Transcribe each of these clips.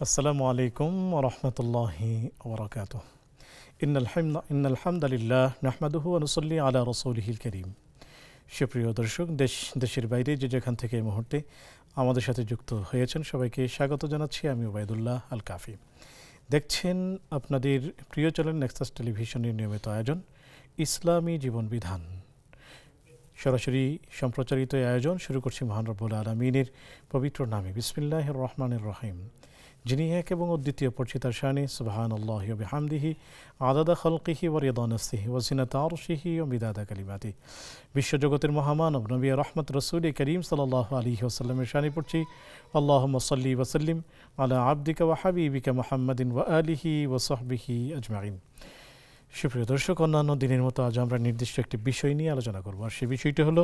আসসালামু আলাইকুম ওয়া রাহমাতুল্লাহি ওয়া বারাকাতুহু। ইন্নাল হামদালিল্লাহ নাহমাদুহু ওয়া নুসাল্লি আলা রাসূলিহিল কারীম। সুপ্রিয় দর্শক, দেশের বাইরে যে যেখান থেকে এই মুহূর্তে আমাদের সাথে যুক্ত হয়েছেন সবাইকে স্বাগত জানাচ্ছি। আমি ওবায়দুল্লাহ আল কাফি। দেখছেন আপনাদের প্রিয় চ্যানেল নেক্সাস টেলিভিশনের নিয়মিত আয়োজন ইসলামী জীবন বিধান। সরাসরি সম্প্রচারিত আয়োজন শুরু করছি মহান রব্বুল আলামিনের পবিত্র নামে, বিসমিল্লাহির রহমানির রহিম। যিনি এক এবং অদ্বিতীয়, পরিচিতার শানে সুবহানাল্লাহি ওয়া বিহামদিহি আদাদা খালকিহি ওয়া রিদা নাফসিহি ওয়া জিনাতা আরশিহি ওয়া মিদাদা কালিমাতিহি। বিশ্বজগতের মহামানব নবী রহমত রাসূল করিম সাল্লাল্লাহু আলাইহি ওয়াসাল্লামের শানে পড়ছি আল্লাহুম্মা সাল্লি ওয়া সাল্লিম আলা আবদিকা ওয়া হাবিবিকা মুহাম্মাদিন ওয়া আলিহি ওয়া সাহবিহি আজমাইন। সুপ্রিয় দর্শক, অন্যান্য দিনের মতো আজ আমরা নির্দিষ্ট একটি বিষয় নিয়ে আলোচনা করব, আর সেই বিষয়টি হলো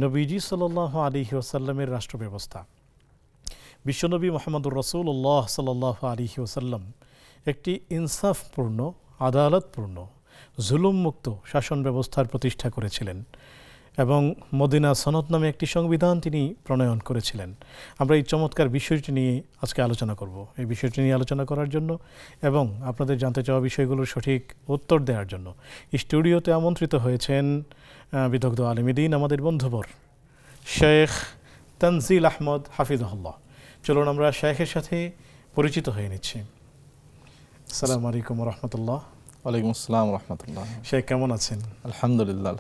নবীজি সাল্লাল্লাহু আলাইহি ওয়াসাল্লামের রাষ্ট্র ব্যবস্থা। বিশ্বনবী মুহাম্মদুর রাসূলুল্লাহ সাল্লাল্লাহু আলাইহি ওয়াসাল্লাম একটি ইনসাফপূর্ণ, আদালতপূর্ণ, জুলুমমুক্ত শাসন ব্যবস্থার প্রতিষ্ঠা করেছিলেন এবং মদিনা সনদ নামে একটি সংবিধান তিনি প্রণয়ন করেছিলেন। আমরা এই চমৎকার বিষয়টি নিয়ে আজকে আলোচনা করব। এই বিষয়টি নিয়ে আলোচনা করার জন্য এবং আপনাদের জানতে চাওয়া বিষয়গুলোর সঠিক উত্তর দেওয়ার জন্য স্টুডিওতে আমন্ত্রিত হয়েছেন বিদগ্ধ আলেম দ্বীন, আমাদের বন্ধুবর শেখ তানজিল আহমদ হাফিজুল্লাহ। চলুন আমরা শেখের সাথে পরিচিত হয়ে নিচ্ছি। আসসালামু আলাইকুম রহমতুল্লাহ। ওয়ালাইকুম আসসালাম রহমতুল্লাহ। শেখ কেমন আছেন? আলহামদুলিল্লাহ,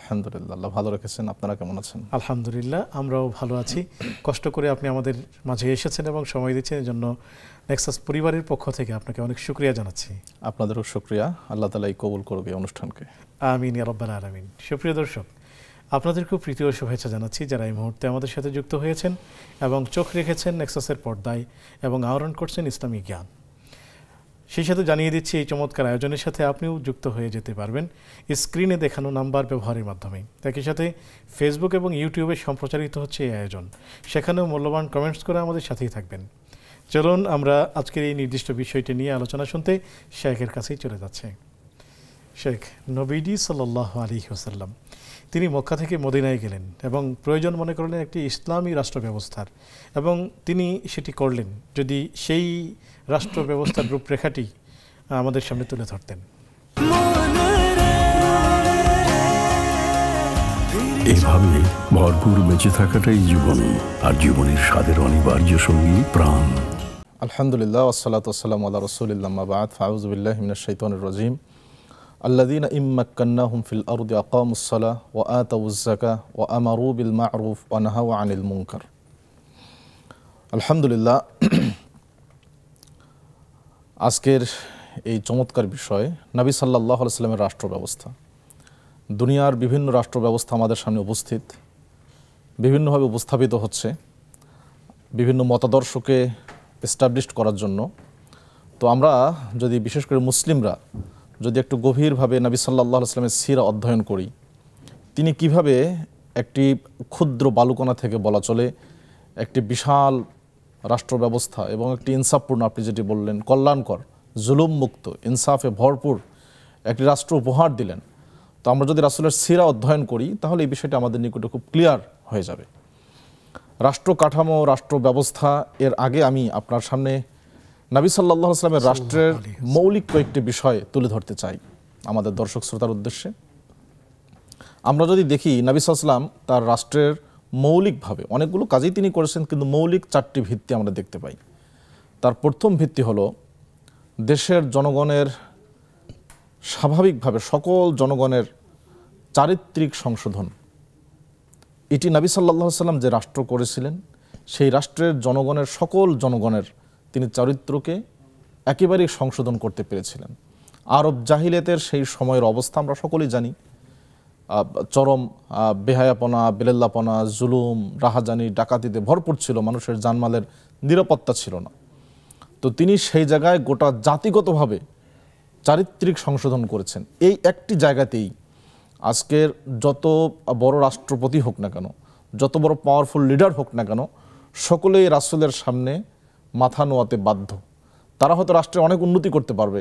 আল্লাহ ভালো রেখেছেন। আপনারা কেমন আছেন? আলহামদুলিল্লাহ, আমরাও ভালো আছি। কষ্ট করে আপনি আমাদের মাঝে এসেছেন এবং সময় দিচ্ছেন, এর জন্য নেক্সাস পরিবারের পক্ষ থেকে আপনাকে অনেক শুকরিয়া জানাচ্ছি। আপনাদেরও শুকরিয়া। আল্লাহ তাআলা কবুল করবে এই অনুষ্ঠানকে। আমিন ইয়া রাব্বাল আলামিন। সুপ্রিয় দর্শক, আপনাদের খুব প্রীতীয় শুভেচ্ছা জানাচ্ছি যারা এই মুহূর্তে আমাদের সাথে যুক্ত হয়েছেন এবং চোখ রেখেছেন নেক্সাসের পর্দায় এবং আহরণ করছেন ইসলামী জ্ঞান। সেই সাথে জানিয়ে দিচ্ছি এই চমৎকার আয়োজনের সাথে আপনিও যুক্ত হয়ে যেতে পারবেন স্ক্রিনে দেখানো নাম্বার ব্যবহারের মাধ্যমে। একই সাথে ফেসবুক এবং ইউটিউবে সম্প্রচারিত হচ্ছে এই আয়োজন, সেখানেও মূল্যবান কমেন্টস করে আমাদের সাথেই থাকবেন। চলুন আমরা আজকের এই নির্দিষ্ট বিষয়টি নিয়ে আলোচনা শুনতে শেখের কাছেই চলে যাচ্ছে। শেখ, নবীজি সাল্লাল্লাহু আলাইহি ওয়াসাল্লাম তিনি মক্কা থেকে মদিনায় গেলেন এবং প্রয়োজন মনে করলেন একটি ইসলামী রাষ্ট্র ব্যবস্থার, এবং তিনি সেটি করলেন। যদি সেই রাষ্ট্র ব্যবস্থার রূপরেখাটি আমাদের সামনে তুলে ধরতেন। এভাবে ভরপুর বেঁচে থাকাটাই জীবন, আর জীবনের স্বাদের অনিবার্য সঙ্গী প্রাণ। আলহামদুলিল্লাহ, ওয়াসসালাতু ওয়াসসালামু আলা রাসূলিল্লাহ, আম্মা বা'দ, ফাউযু বিল্লাহি মিনাশ শাইতানির রাজীম। আল্লাযীনা ইম্মাক্কান্নাহুম ফিল আরদি আকামুস সালাহ ওয়া আতাউয যাকাহ ওয়া আমারু বিল মা'রুফ ওয়া নাহাউ আনিল মুনকার। আলহামদুলিল্লাহ, আজকের এই চমৎকার বিষয় নবী সাল্লাল্লাহু আলাইহি ওয়াসাল্লামের রাষ্ট্র ব্যবস্থা। দুনিয়ার বিভিন্ন রাষ্ট্র ব্যবস্থা আমাদের সামনে উপস্থিত, বিভিন্নভাবে উপস্থাপিত হচ্ছে বিভিন্ন মতাদর্শকে এস্টাবলিশড করার জন্য। তো আমরা যদি বিশেষ করে মুসলিমরা যদি একটু গভীরভাবে নবী সাল্লাল্লাহু আলাইহি ওয়াসাল্লামের সিরা অধ্যয়ন করি, তিনি কিভাবে একটি ক্ষুদ্র বালুকণা থেকে বলা চলে একটি বিশাল রাষ্ট্র ব্যবস্থা এবং একটি ইনসাফপূর্ণ, আপনি যেটি বললেন, কল্যাণকর, জুলুম মুক্ত, ইনসাফে ভরপুর একটি রাষ্ট্র উপহার দিলেন। তো আমরা যদি রাসূলের সিরা অধ্যয়ন করি তাহলে এই বিষয়টা আমাদের নিকটে খুব ক্লিয়ার হয়ে যাবে। রাষ্ট্র কাঠামো, রাষ্ট্র ব্যবস্থা এর আগে আমি আপনার সামনে নবী সাল্লাল্লাহু আলাইহি ওয়াসাল্লামের রাষ্ট্রের মৌলিক কয়েকটি বিষয় তুলে ধরতে চাই আমাদের দর্শক শ্রোতার উদ্দেশ্যে। আমরা যদি দেখি নবী সাল্লাল্লাহু আলাইহি ওয়াসাল্লাম তার রাষ্ট্রের মৌলিকভাবে অনেকগুলো কাজই তিনি করেছেন, কিন্তু মৌলিক চারটি ভিত্তি আমরা দেখতে পাই। তার প্রথম ভিত্তি হলো দেশের জনগণের স্বাভাবিকভাবে সকল জনগণের চারিত্রিক সংশোধন। এটি নবী সাল্লাল্লাহু আলাইহি ওয়াসাল্লাম যে রাষ্ট্র করেছিলেন, সেই রাষ্ট্রের জনগণের সকল জনগণের তিনি চরিত্রকে একেবারেই সংশোধন করতে পেরেছিলেন। আরব জাহিলিয়াতের সেই সময়ের অবস্থা আমরা সকলেই জানি, চরম বেহায়াপনা, বেলেল্লাপনা, জুলুম, রাহাজানি, ডাকাতিতে ভরপুর ছিল, মানুষের জানমালের নিরাপত্তা ছিল না। তো তিনি সেই জায়গায় গোটা জাতিগতভাবে চারিত্রিক সংশোধন করেছেন। এই একটি জায়গাতেই আজকের যত বড় রাষ্ট্রপতি হোক না কেন, যত বড় পাওয়ারফুল লিডার হোক না কেন, সকলেই রাসূলের সামনে মাথা নোয়াতে বাধ্য। তারা হয়তো রাষ্ট্রে অনেক উন্নতি করতে পারবে,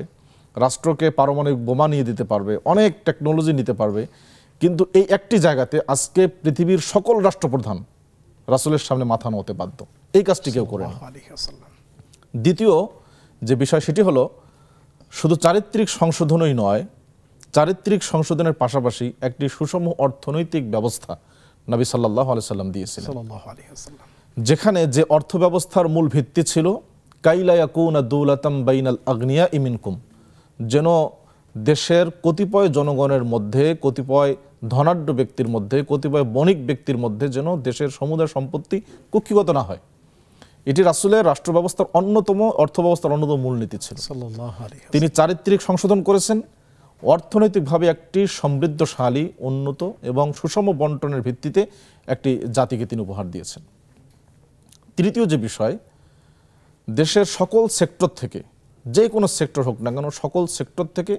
রাষ্ট্রকে পারমাণবিক বোমা নিয়ে দিতে পারবে, অনেক টেকনোলজি নিতে পারবে, কিন্তু এই একটি জায়গাতে আজকে পৃথিবীর সকল রাষ্ট্রপ্রধান রাসূলের সামনে মাথা নোয়াতে বাধ্য। এই কাজটি কেউ করে না। দ্বিতীয়, যে বিষয় সেটি হলো শুধু চারিত্রিক সংশোধনই নয়, চারিত্রিক সংশোধনের পাশাপাশি একটি সুষম অর্থনৈতিক ব্যবস্থা নবী সাল্লাল্লাহু আলাইহি সাল্লাম দিয়েছিলেন, সাল্লাল্লাহু আলাইহি ওয়াসাল্লাম। যেখানে যে অর্থ ব্যবস্থার মূল ভিত্তি ছিল কাইলা ইয়াকুনা দুলাতাম বাইনাল আগনিয়া মিনকুম, যেন দেশের কতিপয় জনগণের মধ্যে, কতিপয় ধনাঢ্য ব্যক্তির মধ্যে, কতিপয় বণিক ব্যক্তির মধ্যে যেন দেশের সমুদায় সম্পত্তি কুক্ষিগত না হয়। এটি রাসূলের রাষ্ট্র ব্যবস্থার অন্যতম, অর্থ ব্যবস্থার অন্যতম মূলনীতি ছিল। সাল্লাল্লাহু আলাইহি ওয়াসাল্লাম। তিনি চারিত্রিক সংশোধন করেছেন, অর্থনৈতিকভাবে একটি সমৃদ্ধশালী, উন্নত এবং সুষম বন্টনের ভিত্তিতে একটি জাতিকে তিনি উপহার দিয়েছেন। তৃতীয় যে বিষয়, দেশের সকল সেক্টর থেকে, যে কোনো সেক্টর হোক না কেন, সকল সেক্টর থেকে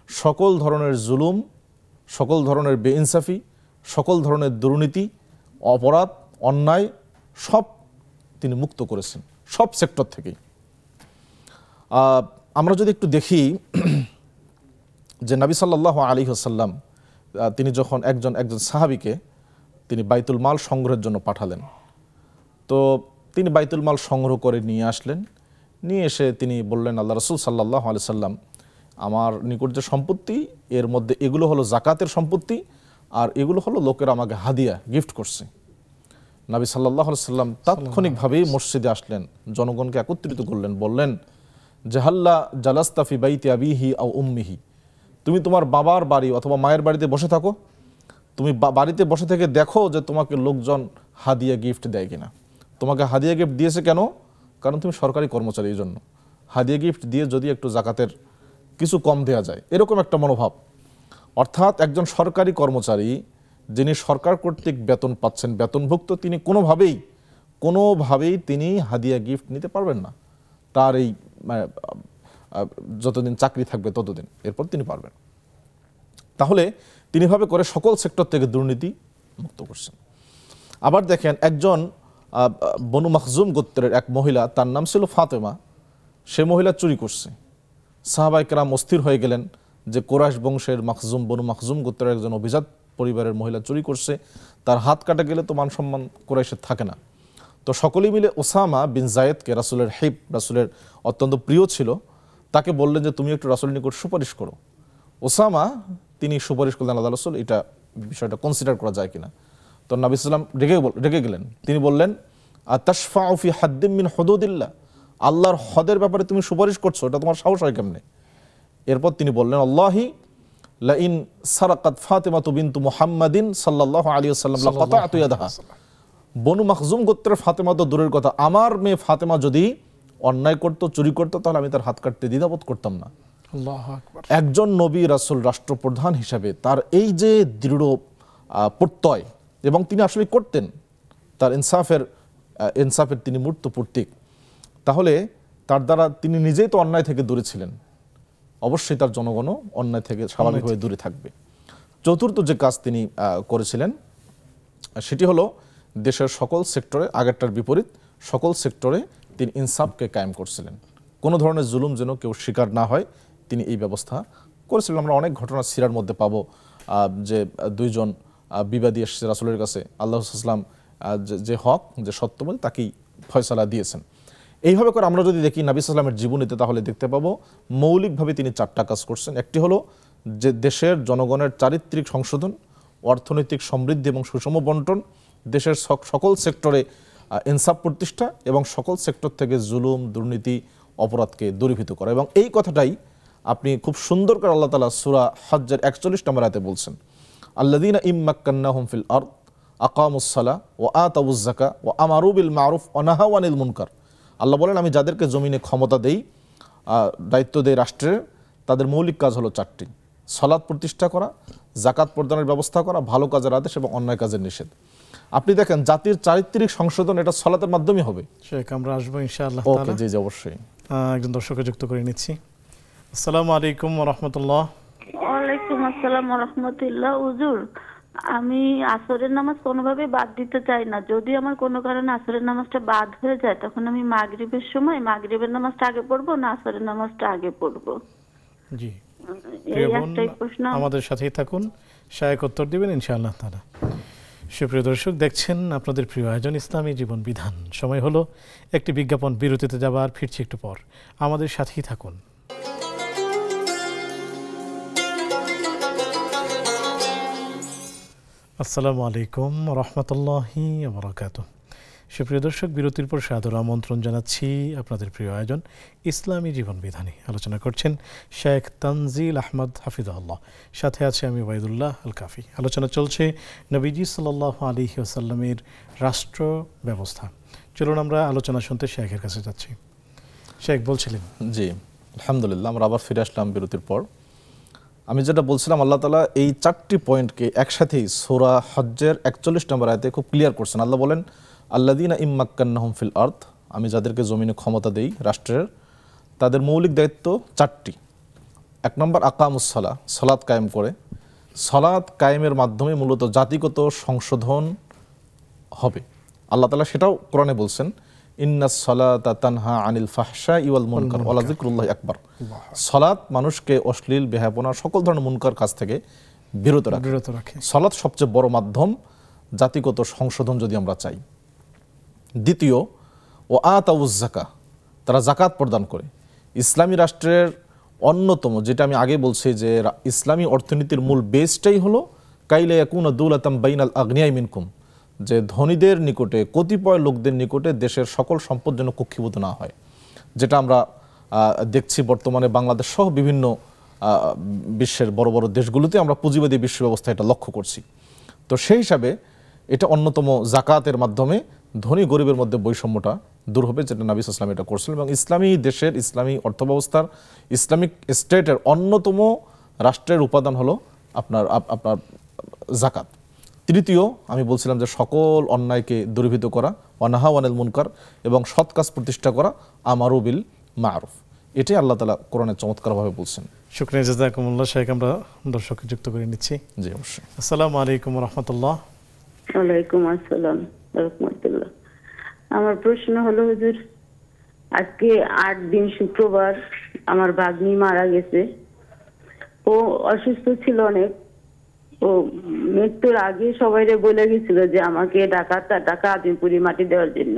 সকল ধরনের জুলুম, সকল ধরনের বেইনসাফি, সকল ধরনের দুর্নীতি, অপরাধ, অন্যায় সব তিনি মুক্ত করেছেন, সব সেক্টর থেকেই। আমরা যদি একটু দেখি যে নবী সাল্লাল্লাহু আলাইহি ওয়াসাল্লাম তিনি যখন একজন সাহাবীকে তিনি বাইতুল মাল সংগ্রহের জন্য পাঠালেন, তো তিনি বাইতুল মাল সংগ্রহ করে নিয়ে আসলেন। নিয়ে এসে তিনি বললেন, আল্লাহ রাসূল সাল্লাল্লাহু আলাইহি সাল্লাম, আমার নিকট যে সম্পত্তি এর মধ্যে এগুলো হলো জাকাতের সম্পত্তি, আর এগুলো হলো লোকেরা আমাকে হাদিয়া, গিফট করছে। নবী সাল্লাল্লাহু আলাইহি সাল্লাম তাৎক্ষণিকভাবেই মসজিদে আসলেন, জনগণকে একত্রিত করলেন, বললেন যে হাল্লা জালাস্তা ফি বাইতি আবিহি আও উম্মিহি, তুমি তোমার বাবার বাড়ি অথবা মায়ের বাড়িতে বসে থাকো, তুমি বাড়িতে বসে থেকে দেখো যে তোমাকে লোকজন হাদিয়া গিফট দেয় কিনা। তোমাকে হাদিয়া গিফট দিয়েছে কেন? কারণ তুমি সরকারি কর্মচারী, এই জন্য হাদিয়া গিফট দিয়ে যদি একটু জাকাতের কিছু কম দেওয়া যায়, এরকম একটা মনোভাব। অর্থাৎ একজন সরকারি কর্মচারী যিনি সরকার কর্তৃক বেতন পাচ্ছেন, বেতনভুক্ত, তিনি কোনোভাবেই তিনি হাদিয়া গিফট নিতে পারবেন না। তার এই যতদিন চাকরি থাকবে ততদিন, এরপর তিনি পারবেন। তাহলে তিনি ভাবে করে সকল সেক্টর থেকে দুর্নীতি মুক্ত করছেন। আবার দেখেন, একজন বনু মাখজুম গোত্রের এক মহিলা, তার নাম ছিল ফাতেমা, সে মহিলা চুরি করছে। সাহাবায়ে কেরাম অস্থির হয়ে গেলেন যে কোরাইশ বংশের বনু মাখজুম গোত্রের একজন অভিজাত পরিবারের মহিলা চুরি করছে, তার হাত কাটা গেলে তো মান সম্মান কোরাইশের থাকে না। তো সকলেই মিলে ওসামা বিন জায়েদকে, রাসূলের হিব, রাসূলের অত্যন্ত প্রিয় ছিল, তাকে বললেন যে তুমি একটু রাসূলের নিকট সুপারিশ করো। ওসামা তিনি সুপারিশ করলেন, আল্লাহ রাসূল, এটা বিষয়টা কনসিডার করা যায় কিনা। তো নবী সাল্লাম রেগে গেলেন। তিনি বললেন, আতাশফাউ ফি হাদ্দিম মিন হুদুদিল্লাহ, আল্লাহর হদের ব্যাপারে তুমি সুপারিশ করছো, এটা তোমার সাহস হয় কেমনে? এরপর তিনি বললেন, আল্লাহি লাইন সারাকাত ফাতিমাতু বিনতু মুহাম্মাদিন সাল্লাল্লাহু আলাইহি ওয়াসাল্লাম লাকাতাতু ইয়াদাহা, বনু মাখজুম গোত্রের ফাতেমা তো দূরের কথা, আমার মেয়ে ফাতেমা যদি অন্যায় করতো, চুরি করতো, তাহলে আমি তার হাত কাটতে দ্বিধাবোধ করতাম না। আল্লাহু আকবার। একজন নবী রাসূল, রাষ্ট্রপ্রধান হিসাবে তার এই যে দৃঢ় প্রত্যয়, এবং তিনি আসলে করতেন, তার ইনসাফের তিনি মূর্ত প্রতীক। তাহলে তার দ্বারা তিনি নিজেই তো অন্যায় থেকে দূরে ছিলেন, অবশ্যই তার জনগণও অন্যায় থেকে স্বাভাবিকভাবে দূরে থাকবে। চতুর্থ যে কাজ তিনি করেছিলেন সেটি হলো দেশের সকল সেক্টরে, আগেরটার বিপরীত, সকল সেক্টরে তিনি ইনসাফকে কায়েম করছিলেন। কোনো ধরনের জুলুম যেন কেউ শিকার না হয়, তিনি এই ব্যবস্থা করেছিলেন। আমরা অনেক ঘটনা সিরার মধ্যে পাবো যে দুইজন বিবাদী এসেছে রাসূলের কাছে, আল্লাহ সাল্লাম যে হক, যে সত্য বলে তাকেই ফয়সালা দিয়েছেন। এইভাবে করে আমরা যদি দেখি নবী সাল্লামের জীবনীতে, তাহলে দেখতে পাবো মৌলিকভাবে তিনি চারটা কাজ করছেন। একটি হলো যে দেশের জনগণের চারিত্রিক সংশোধন, অর্থনৈতিক সমৃদ্ধি এবং সুষম বন্টন, দেশের সকল সেক্টরে ইনসাফ প্রতিষ্ঠা, এবং সকল সেক্টর থেকে জুলুম, দুর্নীতি, অপরাধকে দূরীভূত করা। এবং এই কথাটাই আপনি খুব সুন্দর করে আল্লাহ তাআলা সূরা হজ্জের 41 নম্বর আয়াতে বলছেন, আল্লাযীনা ইম্মাক্কান্নাহুম ফিল আরদ আকামুস সালাহ ওয়া আতাউয যাকাত ওয়া আমারু বিল মারুফ ওয়া নাহাউ আনিল মুনকার। আল্লাহ বলেন, আমি যাদেরকে জমিনে ক্ষমতা দেই, দায়িত্ব দেই রাষ্ট্রের, তাদের মৌলিক কাজ হলো চারটি: সালাত প্রতিষ্ঠা করা, যাকাত প্রদানের ব্যবস্থা করা, ভালো কাজের আদেশ এবং অন্যায় কাজের নিষেধ। আপনি দেখেন, জাতির চারিত্রিক সংশোধন এটা সালাতের মাধ্যমে হবে। শেখ, আমরা আসবো ইনশাআল্লাহ। ওকে, জি জি, অবশ্যই। একজন দর্শককে যুক্ত করে নিচ্ছি। আসসালামু আলাইকুম ওয়া রাহমাতুল্লাহ। ওয়ালাইকুম আসসালাম ওয়া রাহমাতুল্লাহ। হুজুর, আমি আসরের নামাজ কোনোভাবে বাদ দিতে চাই না। যদি আমার কোনো কারণে আসরের নামাজটা বাদ হয়ে যায়, তখন আমি মাগরিবের সময় মাগরিবের নামাজটা আগে পড়বো না আসরের নামাজটা আগে পড়বো? জি, এই একটাই প্রশ্ন। আমাদের সাথেই থাকুন, শায়েখ উত্তর দিবেন ইনশাআল্লাহ তাআলা। সুপ্রিয় দর্শক, দেখছেন আপনাদের প্রিয় আয়োজন ইসলামী জীবন বিধান। সময় হলো একটি বিজ্ঞাপন বিরতিতে যাবার, ফিরছি একটু পর, আমাদের সাথেই থাকুন। আসসালামু আলাইকুম রহমতুল্লাহি ওয়া বারাকাতুহু। সুপ্রিয় দর্শক, বিরতির পর সাদর আমন্ত্রণ জানাচ্ছি আপনাদের প্রিয় আয়োজন ইসলামী জীবন বিধানে। আলোচনা করছেন শেখ তানজিল আহমদ হাফিজাহুল্লাহ, সাথে আছে আমি ওবায়দুল্লাহ আল কাফি। আলোচনা চলছে নবীজি সাল্লাল্লাহু আলাইহি ওয়াসাল্লামের রাষ্ট্র ব্যবস্থা। চলুন আমরা আলোচনা শুনতে শেখের কাছে যাচ্ছি। শেখ বলছিলেন। জি, আলহামদুলিল্লাহ, আমরা আবার ফিরে আসলাম বিরতির পর। আমি যেটা বলছিলাম, আল্লাহ তাআলা এই 4টি পয়েন্টকে একসাথেই সূরা হজ্জের 41 নম্বর আয়াতে খুব ক্লিয়ার করছেন। আল্লাহ বলেন, আল্লাযীনা ইম্মাক্কান্নাহুম ফিল আরদ, আমি যাদেরকে জমিনে ক্ষমতা দেই রাষ্ট্রের, তাদের মৌলিক দায়িত্ব 4টি। 1 নম্বর আকামুস সালাহ, সালাত কায়েম করে। সালাত কায়েমের মাধ্যমে মূলত জাতিগত সংশোধন হবে। আল্লাহ তাআলা সেটাও কোরআনে বলছেন, ইন্নাস সালাতা তানহা আনিল ফাহশাই ওয়াল মুনকার ওয়া লাযিকরুল্লাহি আকবার। সালাত মানুষকে অশ্লীল, বেহায়াপনা, সকল ধরনের মুনকার কাজ থেকে বিরত রাখে। সালাত সবচেয়ে বড় মাধ্যম জাতিগত সংশোধন যদি আমরা চাই। দ্বিতীয়, ও আতাউজ যাকা, তারা যাকাত প্রদান করে। ইসলামী রাষ্ট্রের অন্যতম, যেটা আমি আগে বলছি যে ইসলামী অর্থনীতির মূল বেসটাই হলো কাইলা ইয়াকুনা দুলাতাম বাইনাল আগনিয়াই মিনকুম, যে ধনীদের নিকটে, কতিপয় লোকদের নিকটে দেশের সকল সম্পদ যেন কুক্ষিভূত না হয়, যেটা আমরা দেখছি বর্তমানে বাংলাদেশ সহ বিভিন্ন বিশ্বের বড় বড় দেশগুলোতে আমরা পুঁজিবাদী বিশ্ব ব্যবস্থা এটা লক্ষ্য করছি। তো সেই হিসাবে এটা অন্যতম যাকাতের মাধ্যমে ধনী গরিবের মধ্যে বৈষম্যটা দূর হবে, যেটা নবী সাল্লাল্লাহু আলাইহি ওয়াসাল্লাম এটা করছিলেন। এবং ইসলামী দেশের, ইসলামী অর্থব্যবস্থার, ইসলামিক স্টেটের অন্যতম রাষ্ট্রের উপাদান হলো আপনার যাকাত। তৃতীয়, আমি বলছিলাম যে সকল অন্যায়কে দূরীভূত করা, ওয়ানাহা আনিল মুনকার, এবং সৎ কাজ প্রতিষ্ঠা করা, আমারু বিল মারুফ। এটাই আল্লাহ তাআলা কোরআনে চমৎকারভাবে বলছেন। শুকরিয়া, জাযাকুমুল্লাহ। শেখ, আমরা দর্শককে যুক্ত করে নিচ্ছি। জি, অবশ্যই। আসসালামু আলাইকুম ওয়া রাহমাতুল্লাহ। ওয়ালাইকুম আসসালাম ওয়া রাহমাতুল্লাহ। আমার প্রশ্ন হলো, হুজুর, আজকে 8 দিন শুক্রবার আমার ভাগ্নি মারা গেছে। ও অসুস্থ ছিল অনেক। ও মৃত্যুর আগে সবাইরে বলে গেছিল যে আমাকে ঢাকা আজিমপুরি মাটি দেওয়ার জন্য,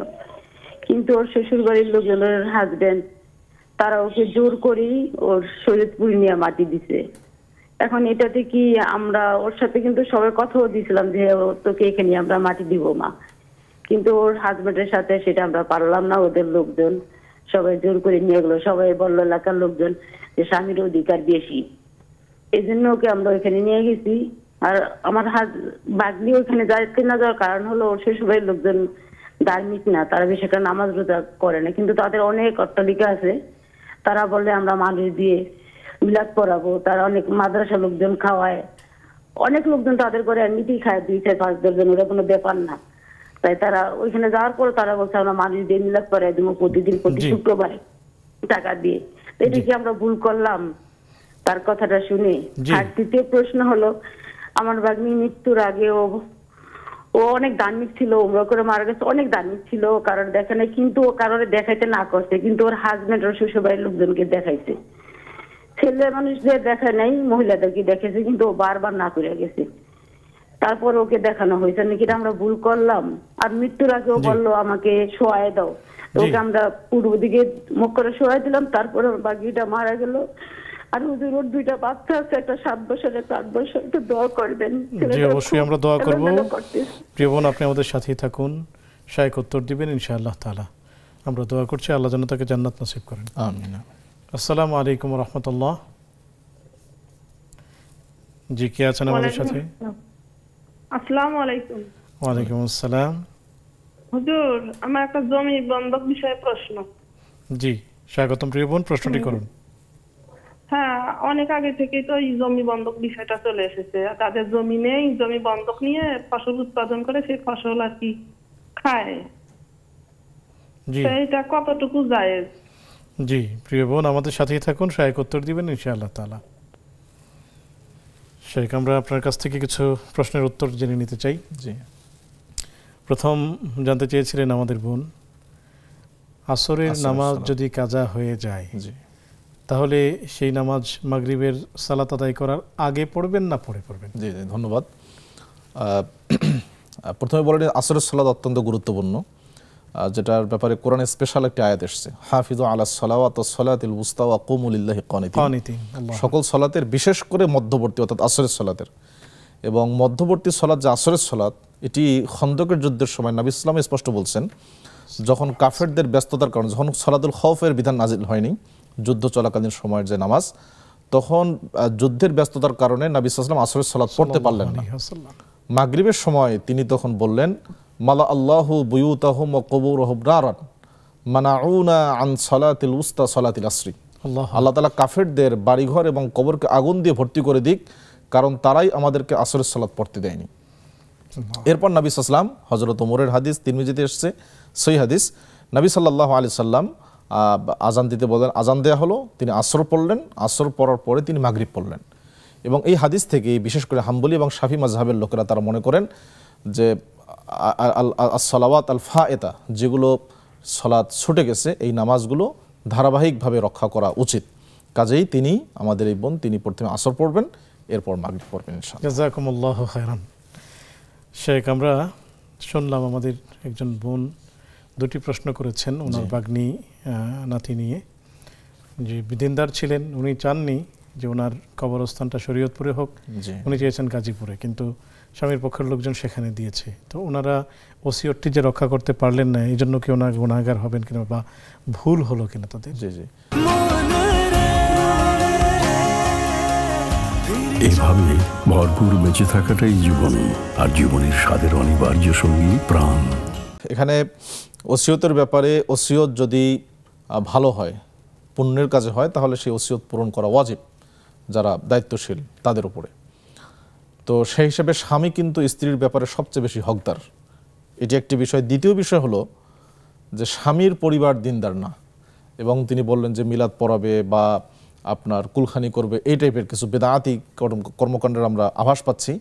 কিন্তু ওর শ্বশুর বাড়ির লোকজনের হাজবেন্ড তারা ওকে জোর করেই ওর শরীয়তপুর নিয়ে মাটি দিছে। এখন এটাতে কি আমরা ওর সাথে কিন্তু সবাই কথাও দিয়েছিলাম যে তোকে এখানে আমরা মাটি দিব মা, কিন্তু ওর হাজবেন্ডের সাথে সেটা আমরা পারলাম না। ওদের লোকজন সবাই জোর করে নিয়ে গেলো। সবাই বললো এলাকার লোকজন যে স্বামীর অধিকার বেশি, এই জন্য ওকে আমরা ওইখানে নিয়ে গেছি। আর আমার ভাগ্নি ওইখানে যাইতে না যাওয়ার কারণ হলো ওর শ্বশুরবাড়ির লোকজন ধার্মিক না, তারা বেশি একটা নামাজ রোজা করে না, কিন্তু তাদের অনেক অট্টালিকা আছে। তারা বলে আমরা মানুষ দিয়ে মিলাদ পড়াবো, তারা অনেক মাদ্রাসা লোকজন খাওয়ায়, অনেক লোকজন তাদের করে এমনিতেই খায়, 2-4-5 জন, ওরা কোনো ব্যাপার না। তাই তারা ওইখানে যাওয়ার পর তারা বলছে আমরা মানুষ দিয়ে মিলাদ পড়াই দেবো প্রতিদিন, প্রতি শুক্রবারে টাকা দিয়ে। এটা কি আমরা ভুল করলাম তার কথাটা শুনে? আর তৃতীয় প্রশ্ন হলো, আমার ভাগ্নি মৃত্যুর আগে ও অনেক ধার্মিক ছিল, ওমরা করে মারা গেছে, অনেক ধার্মিক ছিল, কারণ দেখে নাই, কিন্তু ও কারণে দেখাইতে না করছে, কিন্তু ওর হাজবেন্ড ওর শ্বশুরবাড়ির লোকজনকে দেখাইছে। ছেলে মানুষদের দেখায় নাই, মহিলাদেরকে দেখেছে, কিন্তু ও বারবার না করে গেছে। তারপর ওকে দেখানো হয়েছে নাকি, আমরা ভুল করলাম। আর মৃত্যুর আগে ও বললো আমাকে শোয়ায় দাও, ওকে আমরা পূর্ব দিকে মুখ করে শোয়াই দিলাম। তারপরে ওর বাগিটা মারা গেল। আর হুজুর, ওর 2টা বাচ্চা আছে, একটা 7 বছর, একটা 8 বছর, একটু দোয়া করবেন। জি, অবশ্যই আমরা দোয়া করব। প্রিয় বোন, আপনি আমাদের সাথেই থাকুন, শায়েখ উত্তর দিবেন ইনশাআল্লাহ তাআলা। আমরা দোয়া করছি আল্লাহ যেন তাকে জান্নাত নসিব করেন। আমিন। আসসালামু আলাইকুম ওয়া রাহমাতুল্লাহ। জি, কে আছেন আমাদের সাথে? আসসালামু আলাইকুম। ওয়া আলাইকুম আসসালাম। হুজুর, আমার একটা জমি বন্ধক বিষয়ে প্রশ্ন। জি, স্বাগতম প্রিয় বোন, প্রশ্নটি করুন। হ্যাঁ, অনেক আগে থেকেই তো এই জমি বন্ধক বিষয়টা চলে এসেছে। তাদের জমি নেই, জমি বন্ধক নিয়ে ফসল উৎপাদন করে সেই ফসল আর কি খায়। জি, এটা কতটুকু জায়েজ? জি, প্রিয় বোন আমাদের সাথেই থাকুন, শায়েখ উত্তর দিবেন ইনশাআল্লাহ তাআলা। শায়েখ, আমরা আপনার কাছ থেকে কিছু প্রশ্নের উত্তর জেনে নিতে চাই। জি, প্রথম জানতে চেয়েছিলেন আমাদের বোন, আসরের নামাজ যদি কাজা হয়ে যায়, জি, তাহলে সেই নামাজ মাগরিবের সালাত আদায় করার আগে পড়বেন না পরে পড়বেন? জি, জি, ধন্যবাদ। প্রথমে বলেন আসরের সালাত অত্যন্ত গুরুত্বপূর্ণ, যেটার ব্যাপারে কোরআনে স্পেশাল একটি আয়াত এসেছে, হাফিজু আলাস সালাওয়াত ওয়াস সালাতিল উস্তা ওয়া কুমু লিল্লাহি কানিতিন। সকল সালাতের বিশেষ করে মধ্যবর্তী অর্থাৎ আসরের সালাতের, এবং মধ্যবর্তী সালাত যে আসরের সালাত, এটি খন্দকের যুদ্ধের সময় নবী ইসলাম স্পষ্ট বলছেন, যখন কাফেরদের ব্যস্ততার কারণে, যখন সালাতুল খৌফের বিধান নাজিল হয়নি, যুদ্ধ চলাকালীন সময়ের যে নামাজ, তখন যুদ্ধের ব্যস্ততার কারণে নবী সাল্লাল্লাহু আলাইহি ওয়াসাল্লাম আসরের সালাত পড়তে পারলেন না। মাগরিবের সময় তিনি তখন বললেন, মালা আল্লাহু বুয়ুতাহুম ওয়া কুবুরুহুম নারান মানাউনা আন সালাতিল উস্তা সালাতিল আসরি। আল্লাহ তাআলা কাফেরদের বাড়িঘর এবং কবরকে আগুন দিয়ে ভর্তি করে দিক, কারণ তারাই আমাদেরকে আসরের সালাত পড়তে দেয়নি। এরপর নবী সাল্লাল্লাহু আলাইহি ওয়াসাল্লাম, হযরত ওমরের হাদিস তিরমিজিতে এসেছে সহিহ হাদিস, নবী সাল্লাল্লাহু আলাইহি সাল্লাম আজান দিতে বলেন, আজান দেয়া হলো, তিনি আসর পড়লেন, আসর পড়ার পরে তিনি মাগরিব পড়লেন। এবং এই হাদিস থেকে বিশেষ করে হাম্বলি এবং শাফি মাযহাবের লোকেরা তারা মনে করেন যে সালাওয়াত আল ফায়েতা, যেগুলো সালাত ছুটে গেছে, এই নামাজগুলো ধারাবাহিকভাবে রক্ষা করা উচিত। কাজেই তিনি, আমাদের এই বোন, তিনি প্রথমে আসর পড়বেন, এরপর মাগরিব পড়বেন ইনশাআল্লাহ। জাযাকুমুল্লাহু খায়রান। শেখ, আমরা শুনলাম আমাদের একজন বোন দুটি প্রশ্ন করেছেন ওনার বাগ্নি নাতি নিয়ে, যে দিনদার ছিলেন, উনি চাননি যে ওনার কবরস্থানটা শরীয়তপুরে হোক, উনি চেয়েছেন গাজীপুরে, কিন্তু স্বামীর পক্ষের লোকজন সেখানে দিয়েছে। তো ওনারা ওসিয়তটি যে রক্ষা করতে পারলেন না, এই জন্য কি ওনার গুনাহগার হবেন কিনা বা ভুল হলো কিনা তাদের? জি জি, এভাবে ভরপুর বেঁচে থাকাটাই জীবন, আর জীবনের স্বাদের অনিবার্য সঙ্গী প্রাণ। এখানে ওসিয়তের ব্যাপারে, ওসিয়ত যদি ভালো হয়, পুণ্যের কাজে হয়, তাহলে সেই ওসিয়ত পূরণ করা ওয়াজিব যারা দায়িত্বশীল তাদের উপরে। তো সেই হিসেবে স্বামী কিন্তু স্ত্রীর ব্যাপারে সবচেয়ে বেশি হকদার, এটি একটি বিষয়। দ্বিতীয় বিষয় হলো যে স্বামীর পরিবার দিনদার না, এবং তিনি বললেন যে মিলাদ পড়াবে বা আপনার কুলখানি করবে, এই টাইপের কিছু বেদাতি কর্মকাণ্ডের আমরা আভাস পাচ্ছি।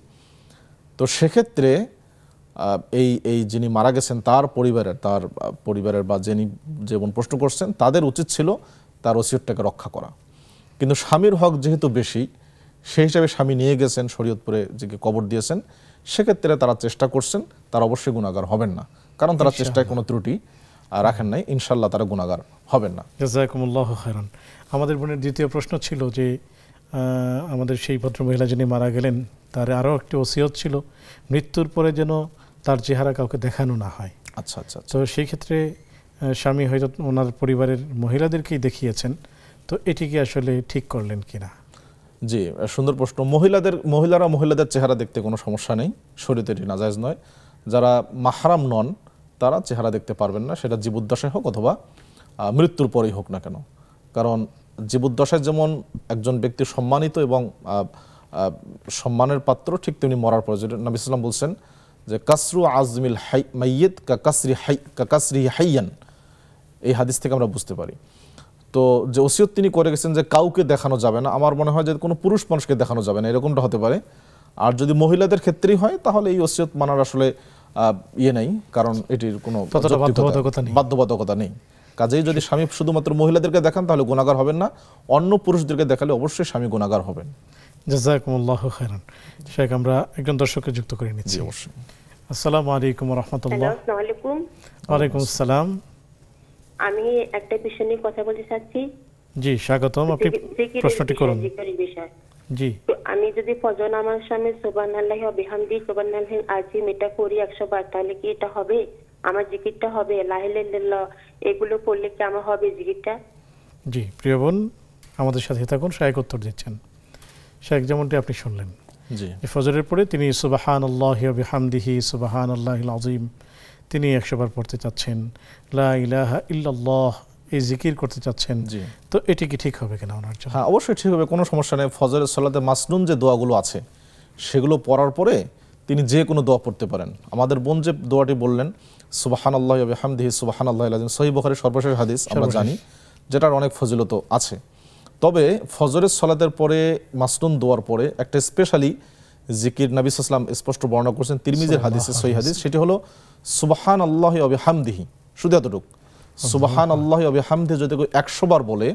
তো সেক্ষেত্রে এই যিনি মারা গেছেন তার পরিবারের বা যিনি যেমন প্রশ্ন করছেন, তাদের উচিত ছিল তার ওসিয়তটাকে রক্ষা করা। কিন্তু স্বামীর হক যেহেতু বেশি, সেই হিসাবে স্বামী নিয়ে গেছেন শরীয়তপুরে, যে কবর দিয়েছেন, সেক্ষেত্রে তারা চেষ্টা করছেন, তারা অবশ্যই গুনাহগার হবেন না, কারণ তারা চেষ্টায় কোনো ত্রুটি রাখেন নাই। ইনশাআল্লাহ তারা গুনাহগার হবেন না। জাযাকুমুল্লাহু খায়রান। আমাদের বোনের দ্বিতীয় প্রশ্ন ছিল যে আমাদের সেই ভদ্রমহিলা যিনি মারা গেলেন, তার আরও একটি ওসিয়ত ছিল, মৃত্যুর পরে যেন তার চেহারা কাউকে দেখানো না হয়। আচ্ছা আচ্ছা। তো সেই ক্ষেত্রে স্বামী হয়তো ওনার পরিবারের মহিলাদেরকেই দেখিয়েছেন, তো এটি কি আসলে ঠিক করলেন কিনা? জি, সুন্দর প্রশ্ন। মহিলারা মহিলাদের চেহারা দেখতে কোনো সমস্যা নেই, শরীয়তে এটি নাজায়েজ নয়। যারা মাহরাম নন তারা চেহারা দেখতে পারবেন না, সেটা জীবদ্দশায় হোক অথবা মৃত্যুর পরেই হোক না কেন। কারণ জীবদ্দশায় যেমন একজন ব্যক্তি সম্মানিত এবং সম্মানের পাত্র, ঠিক তেমনি মরার পরে, যেটা নবী সাল্লাল্লাহু আলাইহি ওয়াসাল্লাম বলছেন যে কাসরু আজমিল মাইয়িত কাসরি হাইয়ান, এই হাদিস থেকে আমরা বুঝতে পারি। তো যে ওসিয়ত তিনি করে গেছেন যে কাউকে দেখানো যাবে না, আমার মনে হয় যে কোনো পুরুষ মানুষকে দেখানো যাবে না, এরকমটা হতে পারে। আর যদি মহিলাদের ক্ষেত্রেই হয়, তাহলে এই ওসিয়ত মানার আসলে নেই, কারণ এটির কোনো বাধ্যবাধকতা নেই। কাজেই যদি স্বামী শুধুমাত্র মহিলাদেরকে দেখান, তাহলে গুনাহগার হবেন না, অন্য পুরুষদেরকে দেখালে অবশ্যই স্বামী গুনাহগার হবেন। জাযাকুমুল্লাহু খায়রান। শেখ, আমরা একজন দর্শককে যুক্ত করে নিচ্ছি। অবশ্যই। আসসালামু আলাইকুম ওয়া রাহমাতুল্লাহ। আসসালামু আলাইকুম। ওয়ালাইকুম আসসালাম। আমি একটা বিষয় নিয়ে কথা বলতে চাচ্ছি। জি, স্বাগতম, আপনি প্রশ্নটি করুন। জি, তো আমি যদি ফজর নামাজ সময় সুবহানাল্লাহি ওয়া বিহামদি সুবহানাল্লাহিল আযীম এটা করি 100 বার, তাহলে কি এটা হবে? আমার জিকিরটা হবে? লা ইলাহা ইল্লাল্লাহ এগুলো পড়লে কি আমার হবে জিকিরটা? জি, প্রিয় বোন, আমাদের সাথে থাকুন, শেখ উত্তর দিচ্ছেন। শেখ, যেমনটি আপনি শুনলেন, জি, ফজরের পরে তিনি সুবহানাল্লাহি ওয়া বিহামদিহি সুবহানাল্লাহিল আযীম তিনি 100 বার পড়তে চাচ্ছেন, লা ইলাহা ইল্লাল্লাহ এই জিকির করতে চাচ্ছেন। তো এটি কি ঠিক হবে কিনা ওনার জন্য? হ্যাঁ, অবশ্যই ঠিক হবে, কোনো সমস্যা নেই। ফজরের সালাতে মাসনুন যে দোয়াগুলো আছে, সেগুলো পড়ার পরে তিনি যে কোনো দোয়া পড়তে পারেন। আমাদের বোন যে দোয়াটি বললেন, সুবহানাল্লাহি ওয়া বিহামদিহি সুবহানাল্লাহিল আযীম, সহিহ বুখারীর সর্বশেষ হাদিস আমরা জানি, যেটার অনেক ফজিলত আছে। তবে ফজরের সালাতের পরে মাসনুন দোয়ার পরে একটা স্পেশালি জিকির নবী সাল্লাল্লাহু আলাইহি ওয়াসাল্লাম স্পষ্ট বর্ণনা করেছেন তিরমিজির হাদিসে, সহিহ হাদিস, সেটি হলো সুবহানাল্লাহি ওয়া বিহামদিহি। শুধু এতটুকু, সুবহানাল্লাহি ওয়া বিহামদিহি যদি 100 বার বলে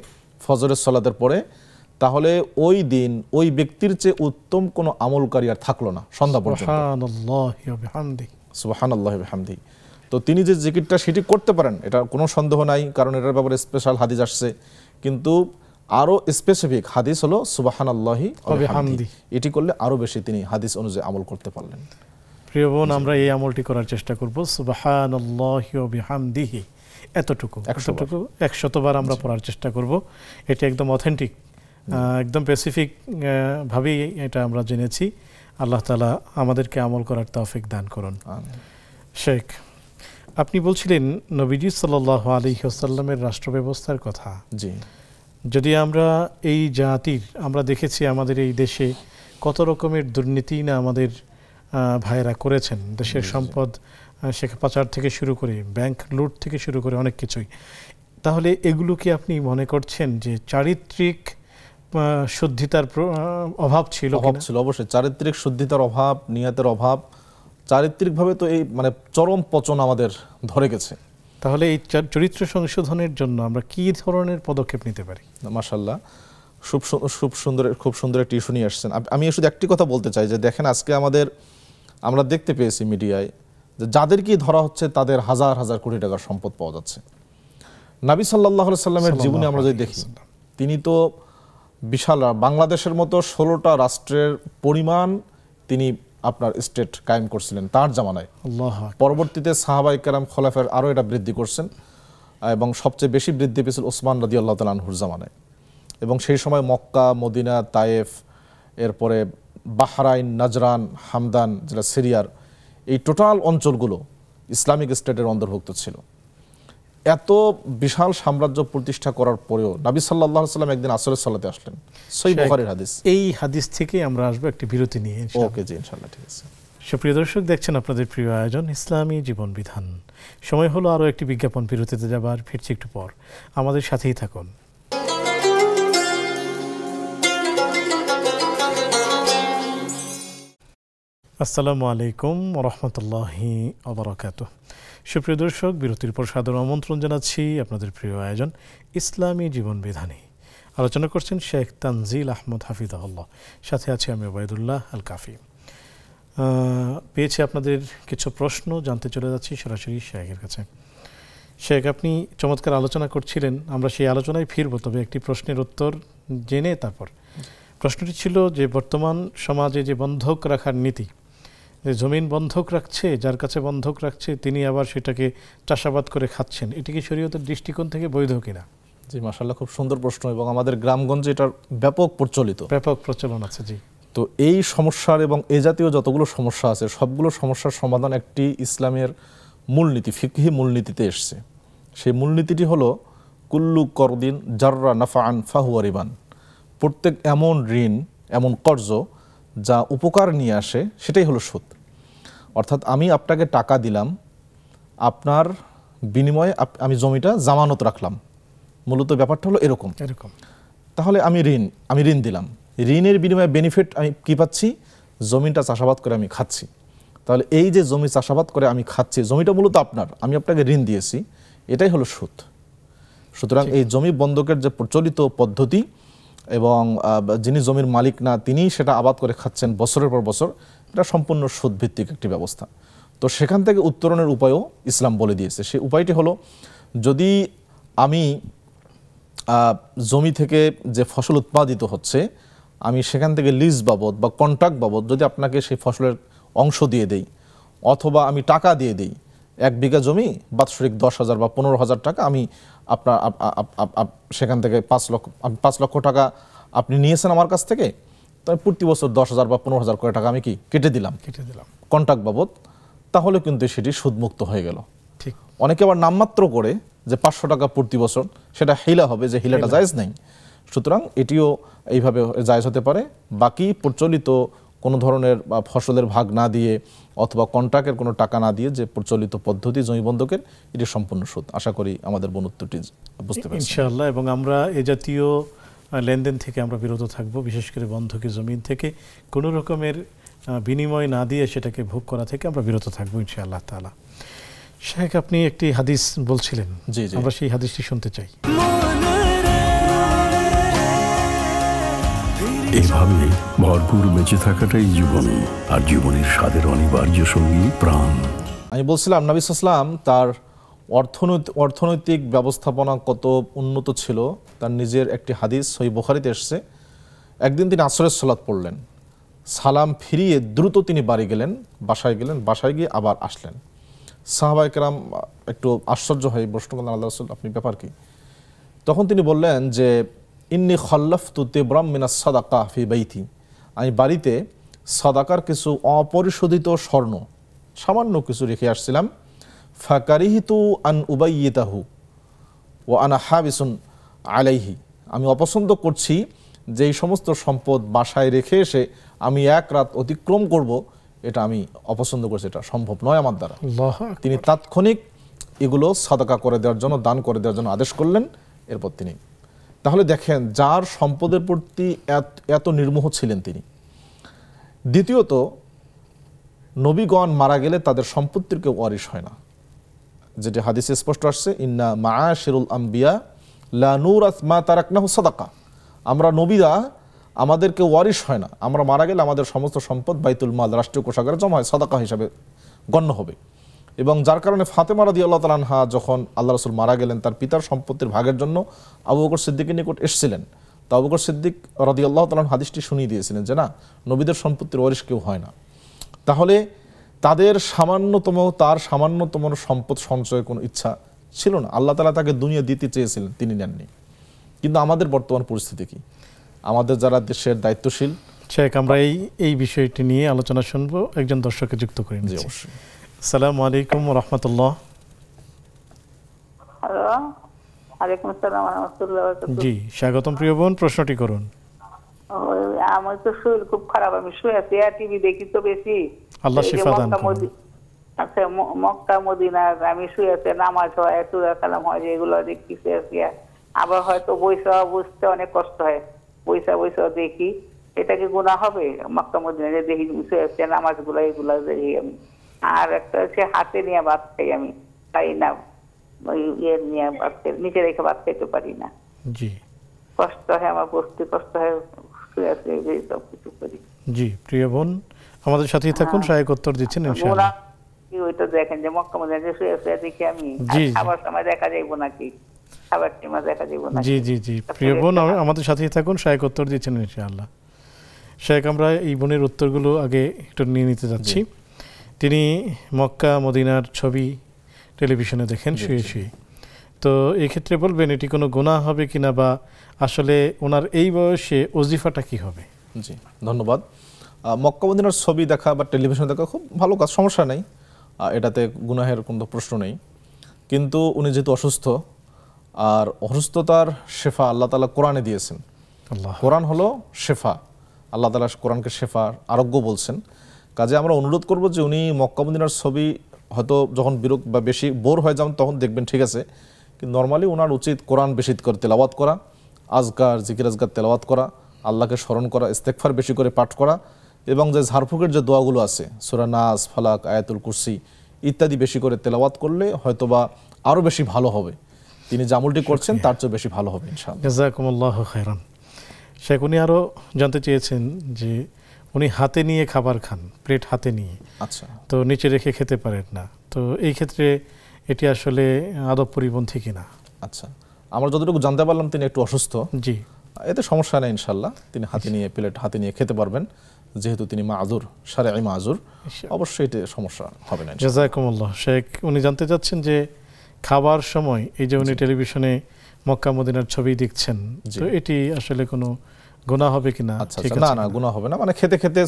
ফজরের সালাতের পরে, তাহলে ওই দিন ওই ব্যক্তির চেয়ে উত্তম কোনো আমলকারী আর থাকলো না সন্ধ্যা পর্যন্ত। সুবহানাল্লাহি ওয়া বিহামদিহি, সুবহানাল্লাহি ওয়া বিহামদিহি। তো তিনি যে জিকিরটা সেটি করতে পারেন, এটা কোনো সন্দেহ নাই, কারণ এটার ব্যাপারে স্পেশাল হাদিস আসছে। কিন্তু আরও স্পেসিফিক হাদিস হলো সুবহানাল্লাহি ওয়া বিহামদিহি, এটি করলে আরও বেশি তিনি হাদিস অনুযায়ী আমল করতে পারলেন। প্রিয় বোন, আমরা এই আমলটি করার চেষ্টা করব, সুবহানাল্লাহি ওয়া বিহামদিহি, এতটুকু 100 বার আমরা পড়ার চেষ্টা করব। এটি একদম অথেন্টিক, একদম স্পেসিফিক ভাবেই এটা আমরা জেনেছি। আল্লাহ তাআলা আমাদেরকে আমল করার তৌফিক দান করুন। শেখ, আপনি বলছিলেন নবীজি সাল্লাল্লাহু আলাইহি ওয়াসাল্লামের রাষ্ট্র ব্যবস্থার কথা। জি, যদি আমরা এই জাতির, আমরা দেখেছি আমাদের এই দেশে কত রকমের দুর্নীতি না আমাদের ভাইয়েরা করেছেন। দেশের সম্পদ শেখা পাচার থেকে শুরু করে ব্যাংক লুট থেকে শুরু করে অনেক কিছুই। তাহলে এগুলো কি আপনি মনে করছেন যে চারিত্রিক শুদ্ধিতার অভাব ছিল? অবশ্যই চারিত্রিক শুদ্ধিতার অভাব, নিয়তের অভাব, চারিত্রিকভাবে তো এই মানে চরম পচন আমাদের ধরে গেছে। তাহলে এই চরিত্র সংশোধনের জন্য আমরা কি ধরনের পদক্ষেপ নিতে পারি? মাশাআল্লাহ, খুব সুন্দর একটি ইস্যু নিয়ে আসছেন। আমি শুধু একটি কথা বলতে চাই যে দেখেন, আজকে আমরা দেখতে পেয়েছি মিডিয়ায় যে যাদেরকে ধরা হচ্ছে তাদের হাজার হাজার কোটি টাকার সম্পদ পাওয়া যাচ্ছে। নবী সাল্লাল্লাহু আলাইহি সাল্লামের জীবনে আমরা যদি দেখি, তিনি তো বিশাল, বাংলাদেশের মতো 16টা রাষ্ট্রের পরিমাণ তিনি আপনার স্টেট কায়েম করছিলেন তার জামানায়। পরবর্তীতে সাহাবায়ে কেরাম খোলাফায়ে আরও এটা বৃদ্ধি করছেন, এবং সবচেয়ে বেশি বৃদ্ধি পেয়েছিল ওসমান রাদিয়াল্লাহু তাআলা আনহুর জামানায়। এবং সেই সময় মক্কা, মদিনা, তায়েফ, এরপরে বাহরাইন, নাজরান, হামদান, যেটা সিরিয়ার, এই টোটাল অঞ্চলগুলো ইসলামিক স্টেটের অন্তর্ভুক্ত ছিল। এত বিশাল সাম্রাজ্য প্রতিষ্ঠা করার পরেও নবী সাল্লাল্লাহু আলাইহি ওয়াসাল্লাম একদিন আসরের সালাতে আসলেন। সহিহ বুখারীর হাদিস। এই হাদিস থেকে আমরা আসবো একটি বিরতি নিয়ে। ওকে জি, ইনশাআল্লাহ, ঠিক আছে। সুপ্রিয় দর্শক, দেখছেন আপনাদের প্রিয় আয়োজন ইসলামী জীবন বিধান। সময় হলো আরও একটি বিজ্ঞাপন বিরতিতে যাবার, ফিরছি একটু পর, আমাদের সাথেই থাকুন। আসসালামু আলাইকুম ওয়া রাহমাতুল্লাহি ওয়া বারাকাতুহু। সুপ্রিয় দর্শক, বিরতির পর সাদর আমন্ত্রণ জানাচ্ছি আপনাদের প্রিয় আয়োজন ইসলামী জীবন বিধানে। আলোচনা করছেন শেখ তানজিল আহমদ হাফিজাহুল্লাহ, সাথে আছি আমি ওবায়দুল্লাহ আল কাফি। পেয়েছি আপনাদের কিছু প্রশ্ন, জানতে চলে যাচ্ছি সরাসরি শেখের কাছে। শেখ, আপনি চমৎকার আলোচনা করছিলেন, আমরা সেই আলোচনায় ফিরব, তবে একটি প্রশ্নের উত্তর জেনে তারপর। প্রশ্নটি ছিল যে বর্তমান সমাজে যে বন্ধক রাখার নীতি, যে জমিন বন্ধক রাখছে, যার কাছে বন্ধক রাখছে তিনি আবার সেটাকে চাষাবাদ করে খাচ্ছেন, এটি কি শরীয়তের দৃষ্টিকোণ থেকে বৈধ কিনা? জি, মাশাআল্লাহ, খুব সুন্দর প্রশ্ন, এবং আমাদের গ্রামগঞ্জে এটার ব্যাপক প্রচলন আছে। জি, তো এই সমস্যার এবং এ জাতীয় যতগুলো সমস্যা আছে সবগুলো সমস্যার সমাধান একটি ইসলামের মূলনীতি, ফিকহি মূলনীতিতে এসছে। সেই মূলনীতিটি হলো কুল্লু করদিন জাররা নাফাআন ফাহুয়া রিবান। প্রত্যেক এমন ঋণ, এমন কর্জ যা উপকার নিয়ে আসে, সেটাই হলো সুদ। অর্থাৎ আমি আপনাকে টাকা দিলাম, আপনার বিনিময়ে আমি জমিটা জামানত রাখলাম, মূলত ব্যাপারটা হলো এরকম। তাহলে আমি ঋণ দিলাম, ঋণের বিনিময়ে বেনিফিট আমি কী পাচ্ছি? জমিটা চাষাবাদ করে আমি খাচ্ছি। তাহলে এই যে জমি চাষাবাদ করে আমি খাচ্ছি, জমিটা মূলত আপনার, আমি আপনাকে ঋণ দিয়েছি, এটাই হলো সুদ। সুতরাং এই জমি বন্ধকের যে প্রচলিত পদ্ধতি, এবং যিনি জমির মালিক না তিনি সেটা আবাদ করে খাচ্ছেন বছরের পর বছর, এটা সম্পূর্ণ সুদ ভিত্তিক একটি ব্যবস্থা। তো সেখান থেকে উত্তরণের উপায়ও ইসলাম বলে দিয়েছে। সেই উপায়টি হলো, যদি আমি জমি থেকে যে ফসল উৎপাদিত হচ্ছে, আমি সেখান থেকে লিজ বাবদ বা কন্ট্রাক্ট বাবদ যদি আপনাকে সেই ফসলের অংশ দিয়ে দেই, অথবা আমি টাকা দিয়ে দিই, 1 বিঘা জমি বাৎসরিক 10,000 বা 15,000 টাকা আমি আপনার সেখান থেকে 5 লক্ষ টাকা আপনি নিয়েছেন আমার কাছ থেকে, তো আমি প্রতি বছর 10,000 বা 15,000 করে টাকা আমি কি কেটে দিলাম কন্ট্রাক্ট বাবদ, তাহলে কিন্তু সেটি সুদমুক্ত হয়ে গেল। ঠিক, অনেকে আবার নামমাত্র করে যে 500 টাকা প্রতি বছর, সেটা হিলা হবে, যে হিলাটা জায়েজ নেই। সুতরাং এটিও এইভাবে জায়েজ হতে পারে। বাকি প্রচলিত কোনো ধরনের ফসলের ভাগ না দিয়ে অথবা কন্ট্রাক্টের কোনো টাকা না দিয়ে যে প্রচলিত পদ্ধতি জমি বন্ধকের, এটি সম্পূর্ণ সুদ। আশা করি আমাদের বনুত্বটি বুঝতে পারছি ইনশাআল্লাহ। এবং আমরা এ জাতীয় লেনদেন থেকে আমরা বিরত থাকব, বিশেষ করে বন্ধকি জমিন থেকে কোনো রকমের বিনিময় না দিয়ে সেটাকে ভোগ করা থেকে আমরা বিরত থাকবো ইনশাআল্লাহ তাআলা। শেখ, আপনি একটি হাদিস বলছিলেন, আমরা সেই হাদিসটি শুনতে চাই। এভাবে ভরপুর বেঁচে থাকাটাই জীবন, আর জীবনের স্বাদের অনিবার্য সঙ্গী প্রাণ। আমি বলছিলাম নবী সাল্লাল্লাহু আলাইহি ওয়াসাল্লাম তার অর্থনৈতিক ব্যবস্থাপনা কত উন্নত ছিল তার নিজের একটি হাদিস সহিহ বুখারীতে এসেছে। একদিন তিনি আসরের সালাত পড়লেন, সালাম ফিরিয়ে দ্রুত তিনি বাড়ি গেলেন, বাসায় গেলেন, বাসায় গিয়ে আবার আসলেন। সাহাবায়ে কেরাম একটু আশ্চর্য হয়ে প্রশ্ন করলেন, আল্লাহ রাসূল আপনি ব্যাপার কি? তখন তিনি বললেন যে ইন্নী খাল্লাফতু তিবরাম মিনাস সাদাকা ফি বাইতি, আমি বাড়িতে সাদাকার কিছু অপরিশোধিত স্বর্ণ সামান্য কিছু রেখে আসছিলাম। ফাকারিহিতু আন উবাইয়িতাহু ওয়া আনা হাবিসুন আলাইহি, আমি অপছন্দ করছি যে এই সমস্ত সম্পদ বাসায় রেখে এসে আমি এক রাত অতিক্রম করব, এটা আমি অপছন্দ করছি, এটা সম্ভব নয় আমার দ্বারা। তিনি তাৎক্ষণিক এগুলো সাদাকা করে দেওয়ার জন্য, দান করে দেওয়ার জন্য আদেশ করলেন। এরপর তিনি, তাহলে দেখেন যার সম্পদের প্রতি এত নির্মোহ ছিলেন তিনি। দ্বিতীয়ত, নবীগণ মারা গেলে তাদের সম্পত্তির কেউ ওয়ারিশ হয় না, যেটি হাদিসে স্পষ্ট আসছে, ইন্না মাআশিরুল আম্বিয়া লা নূরাস মা তারাকনাহু সাদাকা, আমরা নবীরা আমাদের কেউ ওয়ারিশ হয় না, আমরা মারা গেলে আমাদের সমস্ত সম্পদ বাইতুল মাল রাষ্ট্রীয় কোষাগারে জমা হয়, সাদাকা হিসাবে গণ্য হবে। এবং যার কারণে ফাতেমা রাদিয়াল্লাহু তাআলা আনহা যখন আল্লাহ রাসূল মারা গেলেন তার পিতার সম্পত্তির ভাগের জন্য আবু বকর সিদ্দিকের নিকট এসেছিলেন, তো আবু বকর সিদ্দিক রাদিয়াল্লাহু তাআলা হাদিসটি শুনিয়ে দিয়েছিলেন যে না, নবীদের সম্পত্তির ওয়ারিশ কেউ হয় না। তাহলে তার সামান্যতম সম্পদ সঞ্চয়ের কোনো ইচ্ছা ছিল না। আল্লাহ তাআলা তাকে দুনিয়া দিতে চেয়েছিলেন, তিনি নেননি। কিন্তু আমাদের বর্তমান পরিস্থিতি কি? আমাদের যারা দেশের দায়িত্বশীল, শেখ আমরা এই বিষয়টি নিয়ে আলোচনা শুনবো, একজন দর্শককে যুক্ত করে নিচ্ছি। অবশ্যই। আসসালামু আলাইকুম ওয়া রাহমাতুল্লাহ। হ্যালো, ওয়ালাইকুম আসসালাম ওয়া রাহমাতুল্লাহি ওয়া বারাকাতুহু। জি, স্বাগতম প্রিয় বোন, প্রশ্নটি করুন। আমার তো শরীর খুব খারাপ, আমি শুয়ে আছি, টিভি দেখি তো বেশি। আল্লাহ শিফা দান করুন। আচ্ছা, মক্কা মদিনা আমি শুয়ে আছি, নামাজ হয়, সূরা কালাম হয়, এগুলো দেখতেছি আছি। আবার হয়তো বইসা বুঝতে অনেক কষ্ট হয়, বইসা দেখি, এটা কি গুনাহ হবে? মক্কা মদিনা দেখি শুয়ে আছি, নামাজগুলো এগুলো দেখি আমি। আর একটা হচ্ছে হাতে নিয়ে ভাত খাই, আমি খাই না, ইয়ে নিয়ে ভাত খাই, নিচে রেখে ভাত খাইতে পারি না। জি, কষ্ট হয়, আমার বসতে কষ্ট হয়, শুয়ে আছি, সব কিছু করি। জি প্রিয় বোন, আমাদের সাথেই থাকুন, সহায়ক উত্তর দিচ্ছেন ইনশাআল্লাহ। ওইটা দেখেন যে মক্কা মদিনা শুয়ে শুয়ে দেখি আমি, জি, খাবার সময় দেখা যাইবো নাকি, খাবার সময় দেখা যাইবো নাকি। জি জি জি প্রিয় বোন, আমাদের সাথেই থাকুন, সহায়ক উত্তর দিচ্ছেন ইনশাআল্লাহ। শেখ আমরা এই বোনের উত্তরগুলো আগে একটু নিয়ে নিতে যাচ্ছি। তিনি মক্কা মদিনার ছবি টেলিভিশনে দেখেন শুয়ে শুয়ে, তো এই ক্ষেত্রে বলবেন এটি কোনো গুনাহ হবে কিনা, বা আসলে ওনার এই বয়সে ওজিফাটা কি হবে? জি, ধন্যবাদ। মক্কা মদিনার ছবি দেখা বা টেলিভিশন দেখা খুব ভালো কাজ, সমস্যা নেই, এটাতে গুনাহের কোনো প্রশ্ন নেই। কিন্তু উনি যেহেতু অসুস্থ, আর অসুস্থতার শেফা আল্লাহ তাআলা কোরআনে দিয়েছেন। কোরআন হলো শেফা, আল্লাহ তাআলা কোরআনকে শেফা, আরোগ্য বলছেন। কাজে আমরা অনুরোধ করব যে উনি মক্কা মদিনার ছবি হয়তো যখন বিরক্ত বা বেশি বোর হয়ে যান তখন দেখবেন, ঠিক আছে, কিন্তু নর্মালি ওনার উচিত কোরআন বেশি করে তেলাওয়াত করা, আজকার জিকির আজকার তেলাওয়াত করা, আল্লাহকে স্মরণ করা, ইস্তেগফার বেশি করে পাঠ করা, এবং যে ঝাড়ফুঁকের যে দোয়াগুলো আছে সূরা নাস, ফালাক, আয়াতুল কুরসি ইত্যাদি বেশি করে তেলাওয়াত করলে হয়তোবা আরও বেশি ভালো হবে। তিনি যে আমলটি করছেন তার চেয়ে বেশি ভালো হবে ইনশাআল্লাহ। জাযাকুমুল্লাহু খাইরান। শেখ উনি আরও জানতে চেয়েছেন যে উনি হাতে নিয়ে খাবার খান, প্লেট হাতে নিয়ে, আচ্ছা, তো নিচে রেখে খেতে পারেন না, তো এই ক্ষেত্রে এটি আসলে আদব পরিপন্থী কিনা? আচ্ছা, আমরা যতটুকু জানতে পারলাম তিনি একটু অসুস্থ। জি, এতে সমস্যা নেই ইনশাআল্লাহ, তিনি হাতে নিয়ে প্লেট হাতে নিয়ে খেতে পারবেন, যেহেতু তিনি মাযুর, শারঈ মাযুর, অবশ্যই এতে সমস্যা হবে না। জাযাকুমুল্লাহ। শেখ উনি জানতে চাচ্ছেন যে খাবার সময় এই যে উনি টেলিভিশনে মক্কা মদিনার ছবি দেখছেন, তো এটি আসলে কোনো গুনাহ হবে কিনা? আচ্ছা, না না, গুনাহ হবে না, মানে খেতে খেতে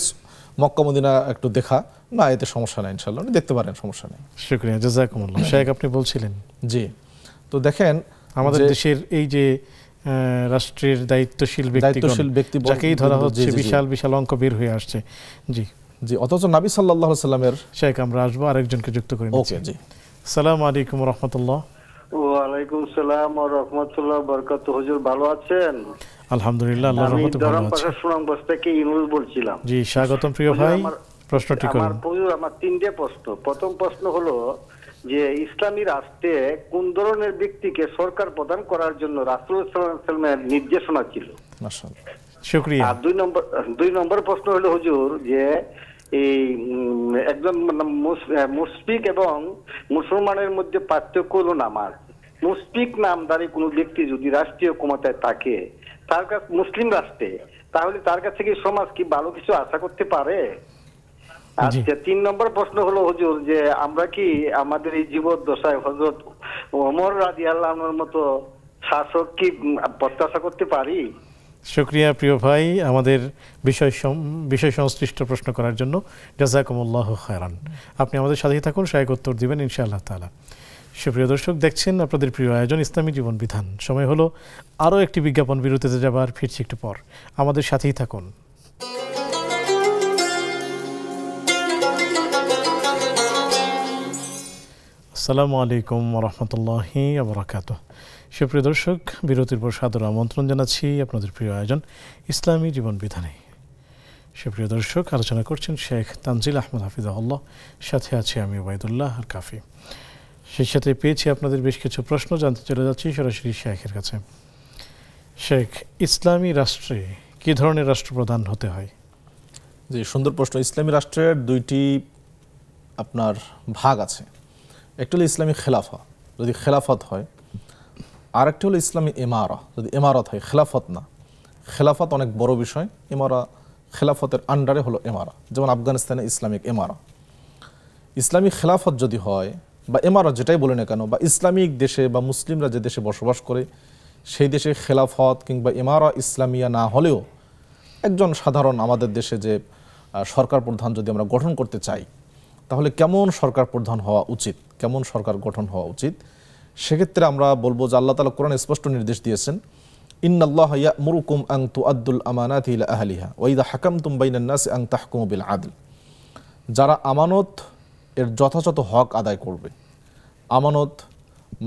মক্কা মদিনা একটু দেখা, না এতে সমস্যা নাই ইনশাআল্লাহ, উনি দেখতে পারেন, সমস্যা নেই। শুকরিয়া, জাযাকুমুল্লাহ। শেখ আপনি বলছিলেন। জি, তো দেখেন আমাদের দেশের এই যে রাষ্ট্রের দায়িত্বশীল ব্যক্তি যাকেই ধরা হচ্ছে বিশাল বিশাল অঙ্ক বের হয়ে আসছে। জি জি, অথচ নবী সাল্লাল্লাহু আলাইহি সাল্লামের, শেখ আমরা আসবো আরেকজনকে যুক্ত করে নিচ্ছি। ওকে, জি। আসসালামু আলাইকুম ওয়া রাহমাতুল্লাহ। ওয়া আলাইকুম আসসালাম ওয়া রাহমাতুল্লাহি ওয়া বারাকাতুহু। হুজুর ভালো আছেন? আলহামদুলিল্লাহ, আল্লাহর রহমতে ভালো আছি। আমি সুনামগঞ্জ থেকে ইউনুস বলছিলাম। জি, স্বাগতম প্রিয় ভাই, প্রশ্নটি করুন। আমার তিনটে প্রশ্ন। প্রথম প্রশ্ন হলো যে ইসলামী রাষ্ট্রে কোন ধরনের ব্যক্তিকে সরকার প্রদান করার জন্য রাসূল সাল্লাল্লাহু আলাইহি ওয়াসাল্লামের নির্দেশনা ছিল? মাশাআল্লাহ, শুকরিয়া। আর দুই নম্বর প্রশ্ন হলো হুজুর যে এই একজন মুশফিক এবং মুসলমানের মধ্যে পার্থক্য হলো নামাজ। মুশফিক নামধারী কোনো ব্যক্তি যদি রাষ্ট্রীয় ক্ষমতায় থাকে, তার কাছে মুসলিম রাষ্ট্রে, তাহলে তার কাছ থেকে সমাজ কি ভালো কিছু আশা করতে পারে? আচ্ছা, 3 নম্বর প্রশ্ন হলো হুজুর, যে আমরা কি আমাদের এই জীবদ্দশায় হযরত ওমর রাদিয়াল্লাহু আনহুর মতো শাসক কি প্রত্যাশা করতে পারি? শুকরিয়া প্রিয় ভাই আমাদের বিষয় সংশ্লিষ্ট প্রশ্ন করার জন্য। জাযাকুমুল্লাহু খায়রান। আপনি আমাদের সাথেই থাকুন, সহায়ক উত্তর দিবেন ইনশাআল্লাহ তাআলা। সুপ্রিয় দর্শক, দেখছেন আপনাদের প্রিয় আয়োজন ইসলামী জীবন বিধান। সময় হলো আরও একটি বিজ্ঞাপন বিরতিতে যাবার, ফিরছি একটু পর। আমাদের সাথেই থাকুন। আসসালামু আলাইকুম ওয়া রাহমাতুল্লাহি ওয়া বারাকাতুহু। সুপ্রিয় দর্শক, বিরতির পর সাদর আমন্ত্রণ জানাচ্ছি আপনাদের প্রিয় আয়োজন ইসলামী জীবন বিধানে। সুপ্রিয় দর্শক, আলোচনা করছেন শেখ তানজিল আহমদ হাফিজাহুল্লাহ, সাথে আছি আমি ওবায়দুল্লাহ আল কাফি। সেই সাথে পেয়েছি আপনাদের বেশ কিছু প্রশ্ন, জানতে চলে যাচ্ছি সরাসরি শেখের কাছে। শেখ, ইসলামী রাষ্ট্রে কী ধরনের রাষ্ট্রপ্রধান হতে হয়? জি, সুন্দর প্রশ্ন। ইসলামী রাষ্ট্রের দুইটি আপনার ভাগ আছে। একটি হলো ইসলামী খেলাফা, যদি খেলাফত হয়, আর একটি হলো ইসলামী ইমারা, যদি ইমারত হয়, খেলাফত না। খেলাফত অনেক বড় বিষয়, ইমারা খেলাফতের আন্ডারে হলো ইমারা। যেমন আফগানিস্তানে ইসলামিক ইমারা। ইসলামী খেলাফত যদি হয় বা ইমারত যেটাই বলে না কেন, বা ইসলামিক দেশে বা মুসলিমরা যে দেশে বসবাস করে সেই দেশে খেলাফত কিংবা ইমারা ইসলামিয়া না হলেও একজন সাধারণ আমাদের দেশে যে সরকার প্রধান যদি আমরা গঠন করতে চাই, তাহলে কেমন সরকার প্রধান হওয়া উচিত, কেমন সরকার গঠন হওয়া উচিত, সেক্ষেত্রে আমরা বলবো যে আল্লাহ তাআলা কোরআনে স্পষ্ট নির্দেশ দিয়েছেন, ইন্নাল্লাহা ইয়া'মুরুকুম আন তুআদ্দুল আমানাতি ইলা আহলিহা ওয়া ইযা হাকামতুম বাইনান নাসি আন তাহকুমু বিল আদল। যারা আমানত এর যথাযথ হক আদায় করবে। আমানত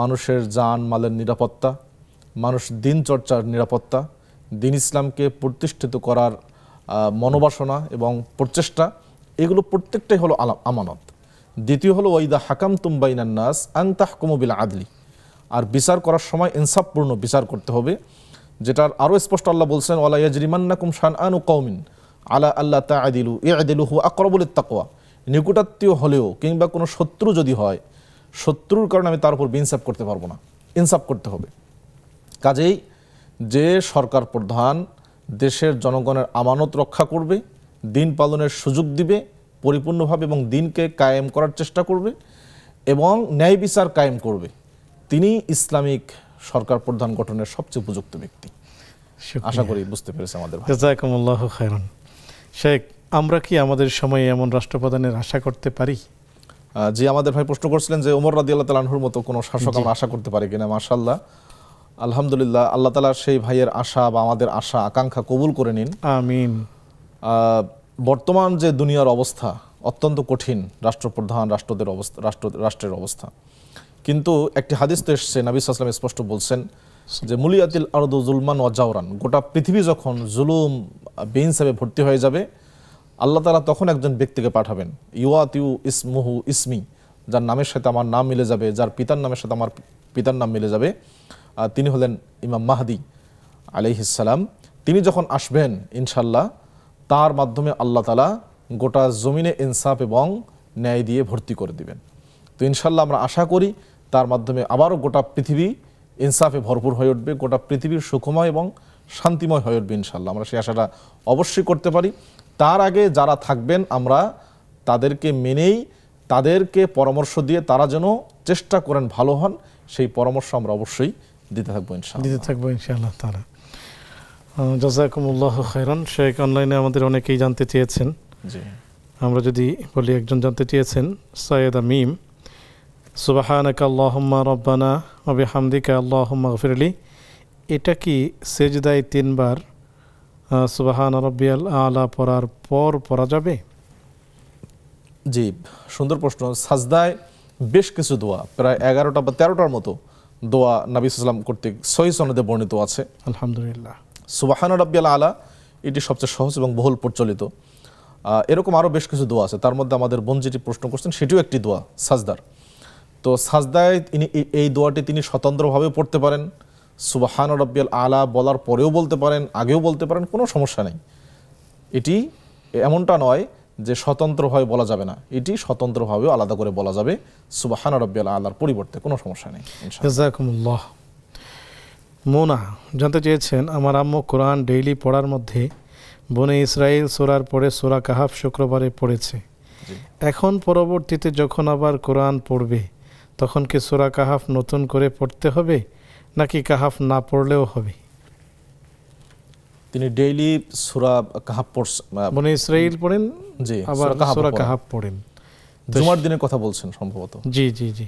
মানুষের জান মালের নিরাপত্তা, মানুষ দিন চর্চার নিরাপত্তা, দিন ইসলামকে প্রতিষ্ঠিত করার মনোবাসনা এবং প্রচেষ্টা, এগুলো প্রত্যেকটাই হলো আমানত। দ্বিতীয় হলো ওয়াইদা হাকামতুম বাইনান নাস আন তাহকুমু বিল আদলি, আর বিচার করার সময় ইনসাফপূর্ণ বিচার করতে হবে, যেটার আরও স্পষ্ট আল্লাহ বলছেন, ওয়ালা ইয়াজরিমান্নাকুম শানআনু কওমিন আলা আল্লা তা'দিলু ই'দিলু হুয়া আকরাবু লিত-তাকওয়া। নিকটাত্মীয় হলেও কিংবা কোনো শত্রু যদি হয়, শত্রুর কারণে আমি তার উপর ইনসাফ করতে পারবো না, ইনসাফ করতে হবে। কাজেই যে সরকার প্রধান দেশের জনগণের আমানত রক্ষা করবে, দিন পালনের সুযোগ দিবে পরিপূর্ণভাবে এবং দিনকে কায়েম করার চেষ্টা করবে এবং ন্যায় বিচার কায়েম করবে, তিনি ইসলামিক সরকার প্রধান গঠনের সবচেয়ে উপযুক্ত ব্যক্তি। আশা করি বুঝতে পেরেছে আমাদের ভাই। জাযাকুমুল্লাহু খায়রান। শেখ, আমরা কি আমাদের সময়ে এমন রাষ্ট্রপ্রধানের আশা করতে পারি? জি, আমাদের ভাই প্রশ্ন করছিলেন যে ওমর রাদিয়াল্লাহু তাআলা আনহুর মতো কোনো শাসক আমরা আশা করতে পারি কিনা। মাশাআল্লাহ, আলহামদুলিল্লাহ, আল্লাহ তাআলা সেই ভাইয়ের আশা বা আমাদের আশা আকাঙ্ক্ষা কবুল করে নিন, আমিন। বর্তমান যে দুনিয়ার অবস্থা অত্যন্ত কঠিন, রাষ্ট্রপ্রধান রাষ্ট্রদের অবস্থা, রাষ্ট্রের অবস্থা, কিন্তু একটি হাদিস তো এসছে, নবী সাল্লাল্লাহু আলাইহি ওয়াসাল্লাম স্পষ্ট বলছেন যে মুলিয়াতিল আরদু যুলমান ওয়া জাওরান, গোটা পৃথিবী যখন জুলুম বেইনসাফে ভর্তি হয়ে যাবে, আল্লাহ তাআলা তখন একজন ব্যক্তিকে পাঠাবেন, ইউয়াতিউ ইসমুহু ইসমি, যার নামের সাথে আমার নাম মিলে যাবে, যার পিতার নামের সাথে আমার পিতার নাম মিলে যাবে। তিনি হলেন ইমাম মাহদি আলাইহিস সালাম। তিনি যখন আসবেন ইনশাআল্লাহ, তার মাধ্যমে আল্লাহ তাআলা গোটা জমিনে ইনসাফ এবং ন্যায় দিয়ে ভর্তি করে দিবেন। তো ইনশাআল্লাহ আমরা আশা করি তার মাধ্যমে আবারও গোটা পৃথিবী ইনসাফে ভরপুর হয়ে উঠবে, গোটা পৃথিবীর সুখময় এবং শান্তিময় হয়ে উঠবে ইনশাআল্লাহ। আমরা সেই আশাটা অবশ্যই করতে পারি। তার আগে যারা থাকবেন আমরা তাদেরকে মেনেই, তাদেরকে পরামর্শ দিয়ে তারা যেন চেষ্টা করেন ভালো হন, সেই পরামর্শ আমরা অবশ্যই দিতে থাকবো ইনশাআল্লাহ তাআলা। জাযাকুমুল্লাহু খায়রান। শেখ, অনলাইনে আমাদের অনেকেই জানতে চেয়েছেন, জি আমরা যদি বলি, একজন জানতে চেয়েছেন সৈয়দা মিম, সুবহানাকা আল্লাহুম্মা রাব্বানা ওয়া বিহামদিকা আল্লাহুম্মা গফিরলি, এটা কি সেজদায় 3 বার সুবহান রাব্বিয়াল আলা পড়ার পর পড়া যাবে? জি, সুন্দর প্রশ্ন। সাজদায় বেশ কিছু দোয়া, প্রায় 11টা বা 13টার মতো দোয়া নবী সাল্লাল্লাহু আলাইহি ওয়াসাল্লাম কর্তৃক সহিহ সনদে বর্ণিত আছে। আলহামদুলিল্লাহ। সুবহান রাব্বিয়াল আলা এটি সবচেয়ে সহজ এবং বহুল প্রচলিত। এরকম আরও বেশ কিছু দোয়া আছে, তার মধ্যে আমাদের বোন যেটি প্রশ্ন করছেন সেটিও একটি দোয়া সাজদার। তো সাজদায় এই দোয়াটি তিনি স্বতন্ত্রভাবে পড়তে পারেন, সুবহান রাব্বিয়াল আলা বলার পরেও বলতে পারেন, আগেও বলতে পারেন, কোনো সমস্যা নেই। এটি এমনটা নয় যে স্বতন্ত্রভাবে বলা যাবে না, এটি স্বতন্ত্রভাবেও আলাদা করে বলা যাবে সুবহান রাব্বিয়াল আলার পরিবর্তে, কোনো সমস্যা নেই ইনশাআল্লাহ। জাযাকুমুল্লাহ। মোনা জানতে চেয়েছেন, আমার আম্মু কোরআন ডেইলি পড়ার মধ্যে বনে ইসরাইল সূরার পরে সূরা কাহাফ শুক্রবারে পড়েছে, এখন পরবর্তীতে যখন আবার কোরআন পড়বে তখন কি সূরা কাহাফ নতুন করে পড়তে হবে নাকি কাহাফ না পড়লেও হবে? তিনি ডেইলি সূরা কাহাফ পড়ছেন, বনে ইসরাইল পড়েন, জি, আবার সূরা কাহাফ পড়েন। জুমার দিনের কথা বলছেন সম্ভবত। জি জি জি।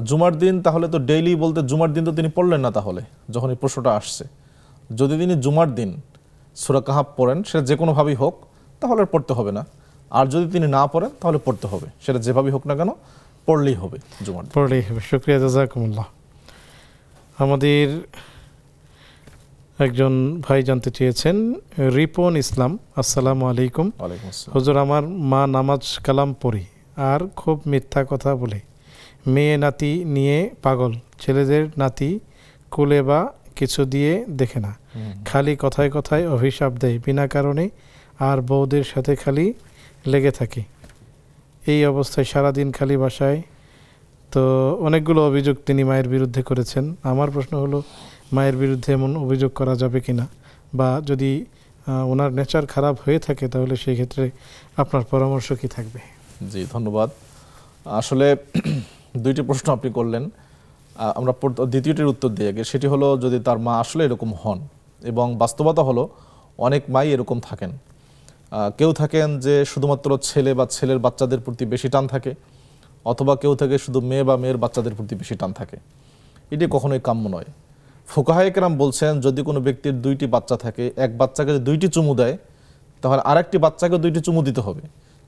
জুমার দিন, তাহলে তো ডেইলি বলতে জুমার দিন তো তিনি পড়লেন না, তাহলে যখন এই প্রশ্নটা আসছে, যদি তিনি জুমার দিন সূরা কাহাফ পড়েন, সেটা যে কোনোভাবেই হোক, তাহলে পড়তে হবে না। আর যদি তিনি না পড়েন তাহলে পড়তে হবে, সেটা যেভাবেই হোক না কেন পড়লেই হবে, জুমার দিন পড়লেই হবে। শুকরিয়া, জাযাকুমুল্লাহ। আমাদের একজন ভাই জানতে চেয়েছেন, রিপন ইসলাম, আসসালামু আলাইকুম। ওয়ালাইকুম আসসালাম। হুজুর, আমার মা নামাজ কালাম পড়ি আর খুব মিথ্যা কথা বলে, মেয়ে নাতি নিয়ে পাগল, ছেলেদের নাতি কোলে বা কিছু দিয়ে দেখে না, খালি কথায় কথায় অভিশাপ দেয় বিনা কারণে, আর বউদের সাথে খালি লেগে থাকে। এই অবস্থায় সারাদিন খালি বাসায়। তো অনেকগুলো অভিযোগ তিনি মায়ের বিরুদ্ধে করেছেন। আমার প্রশ্ন হলো, মায়ের বিরুদ্ধে এমন অভিযোগ করা যাবে কিনা, বা যদি ওনার নেচার খারাপ হয়ে থাকে তাহলে সেই ক্ষেত্রে আপনার পরামর্শ কি থাকবে? জি, ধন্যবাদ। আসলে দুইটি প্রশ্ন আপনি করলেন, আমরা দ্বিতীয়টির উত্তর দিয়ে আগে, সেটি হলো যদি তার মা আসলে এরকম হন, এবং বাস্তবতা হলো অনেক মাই এরকম থাকেন। কেউ থাকেন যে শুধুমাত্র ছেলে বা ছেলের বাচ্চাদের প্রতি বেশি টান থাকে, অথবা কেউ থাকে শুধু মেয়ে বা মেয়ের বাচ্চাদের প্রতি বেশি টান থাকে। এটি কখনোই কাম্য নয়। ফুকাহায়ে কেরাম বলছেন, যদি কোনো ব্যক্তির দুইটি বাচ্চা থাকে, এক বাচ্চাকে যদি দুইটি চুমু দেয়, তাহলে আরেকটি বাচ্চাকে দুইটি চুমু দিতে হবে।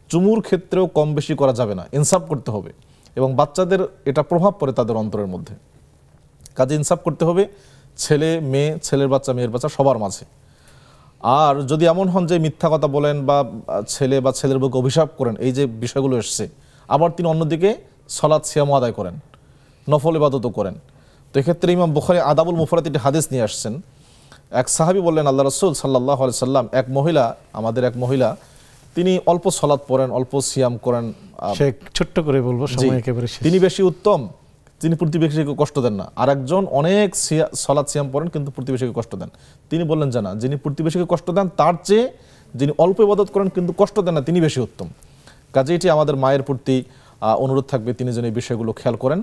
চুমুর ক্ষেত্রেও কম বেশি করা যাবে না, ইনসাফ করতে হবে, এবং বাচ্চাদের এটা প্রভাব পড়ে তাদের অন্তরের মধ্যে। কাজে ইনসাফ করতে হবে ছেলে মেয়ে, ছেলের বাচ্চা মেয়ের বাচ্চা সবার মাঝে। আর যদি এমন হন যে মিথ্যা কথা বলেন বা ছেলে বা ছেলের বউকে অভিশাপ করেন, এই যে বিষয়গুলো এসছে, আবার তিনি অন্যদিকে সালাত সিয়াম আদায় করেন, নফল ইবাদতও করেন, তো এক্ষেত্রে ইমাম বুখারী আদাবুল মুফরাদ একটি হাদিস নিয়ে আসছেন। এক সাহাবী বললেন, আল্লাহ রাসূল সাল্লাল্লাহু আলাইহি সাল্লাম, আমাদের এক মহিলা, তিনি অল্প সালাত পড়েন, অল্প সিয়াম করেন, ছোট্ট করে বলবো, সময় একেবারে শেষ, তিনি বেশি উত্তম, তিনি প্রতিবেশীকে কষ্ট দেন না। আর একজন অনেক সালাত সিয়াম পড়েন কিন্তু প্রতিবেশীকে কষ্ট দেন। তিনি বললেন যে না, যিনি প্রতিবেশীকে কষ্ট দেন তার চেয়ে যিনি অল্প ইবাদত করেন কিন্তু কষ্ট দেন না, তিনি বেশি উত্তম। কাজে এটি আমাদের মায়ের প্রতি অনুরোধ থাকবে, তিনি যেন এই বিষয়গুলো খেয়াল করেন।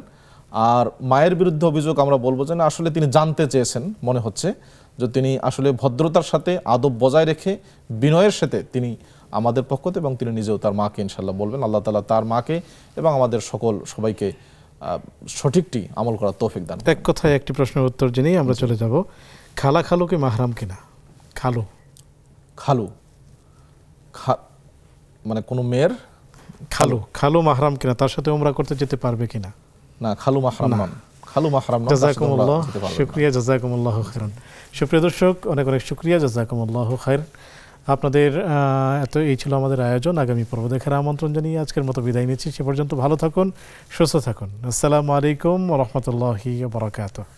আর মায়ের বিরুদ্ধে অভিযোগ আমরা বলবো যে না, আসলে তিনি জানতে চেয়েছেন, মনে হচ্ছে যে তিনি আসলে ভদ্রতার সাথে আদব বজায় রেখে বিনয়ের সাথে তিনি আমাদের পক্ষতে, এবং তিনি নিজেও তার মাকে ইনশাল্লাহ বলবেন। আল্লাহ তাআলা তার মাকে এবং আমাদের সবাইকে সঠিকটি আমল করার তৌফিক দান। এক কথায় একটি প্রশ্নের উত্তর জেনেই আমরা চলে যাব, খালা খালু কি মাহরাম কিনা? খালু মানে কোনো মেয়ের খালু মাহরাম কিনা, তার সাথে উমরা করতে যেতে পারবে কিনা? না, খালু মাহরাম নন। জাযাকুমুল্লাহ, শুকরিয়া, জাযাকুমুল্লাহু খাইরান। সুপ্রিয় দর্শক, অনেক অনেক শুকরিয়া, জাযাকুমুল্লাহু খাইর। আপনাদের এই ছিল আমাদের আয়োজন। আগামী পর্ব দেখার আমন্ত্রণ জানিয়ে আজকের মতো বিদায় নিচ্ছি। সে পর্যন্ত ভালো থাকুন, সুস্থ থাকুন। আসসালামু আলাইকুম ওয়া রাহমাতুল্লাহি ওয়া বারাকাতুহু।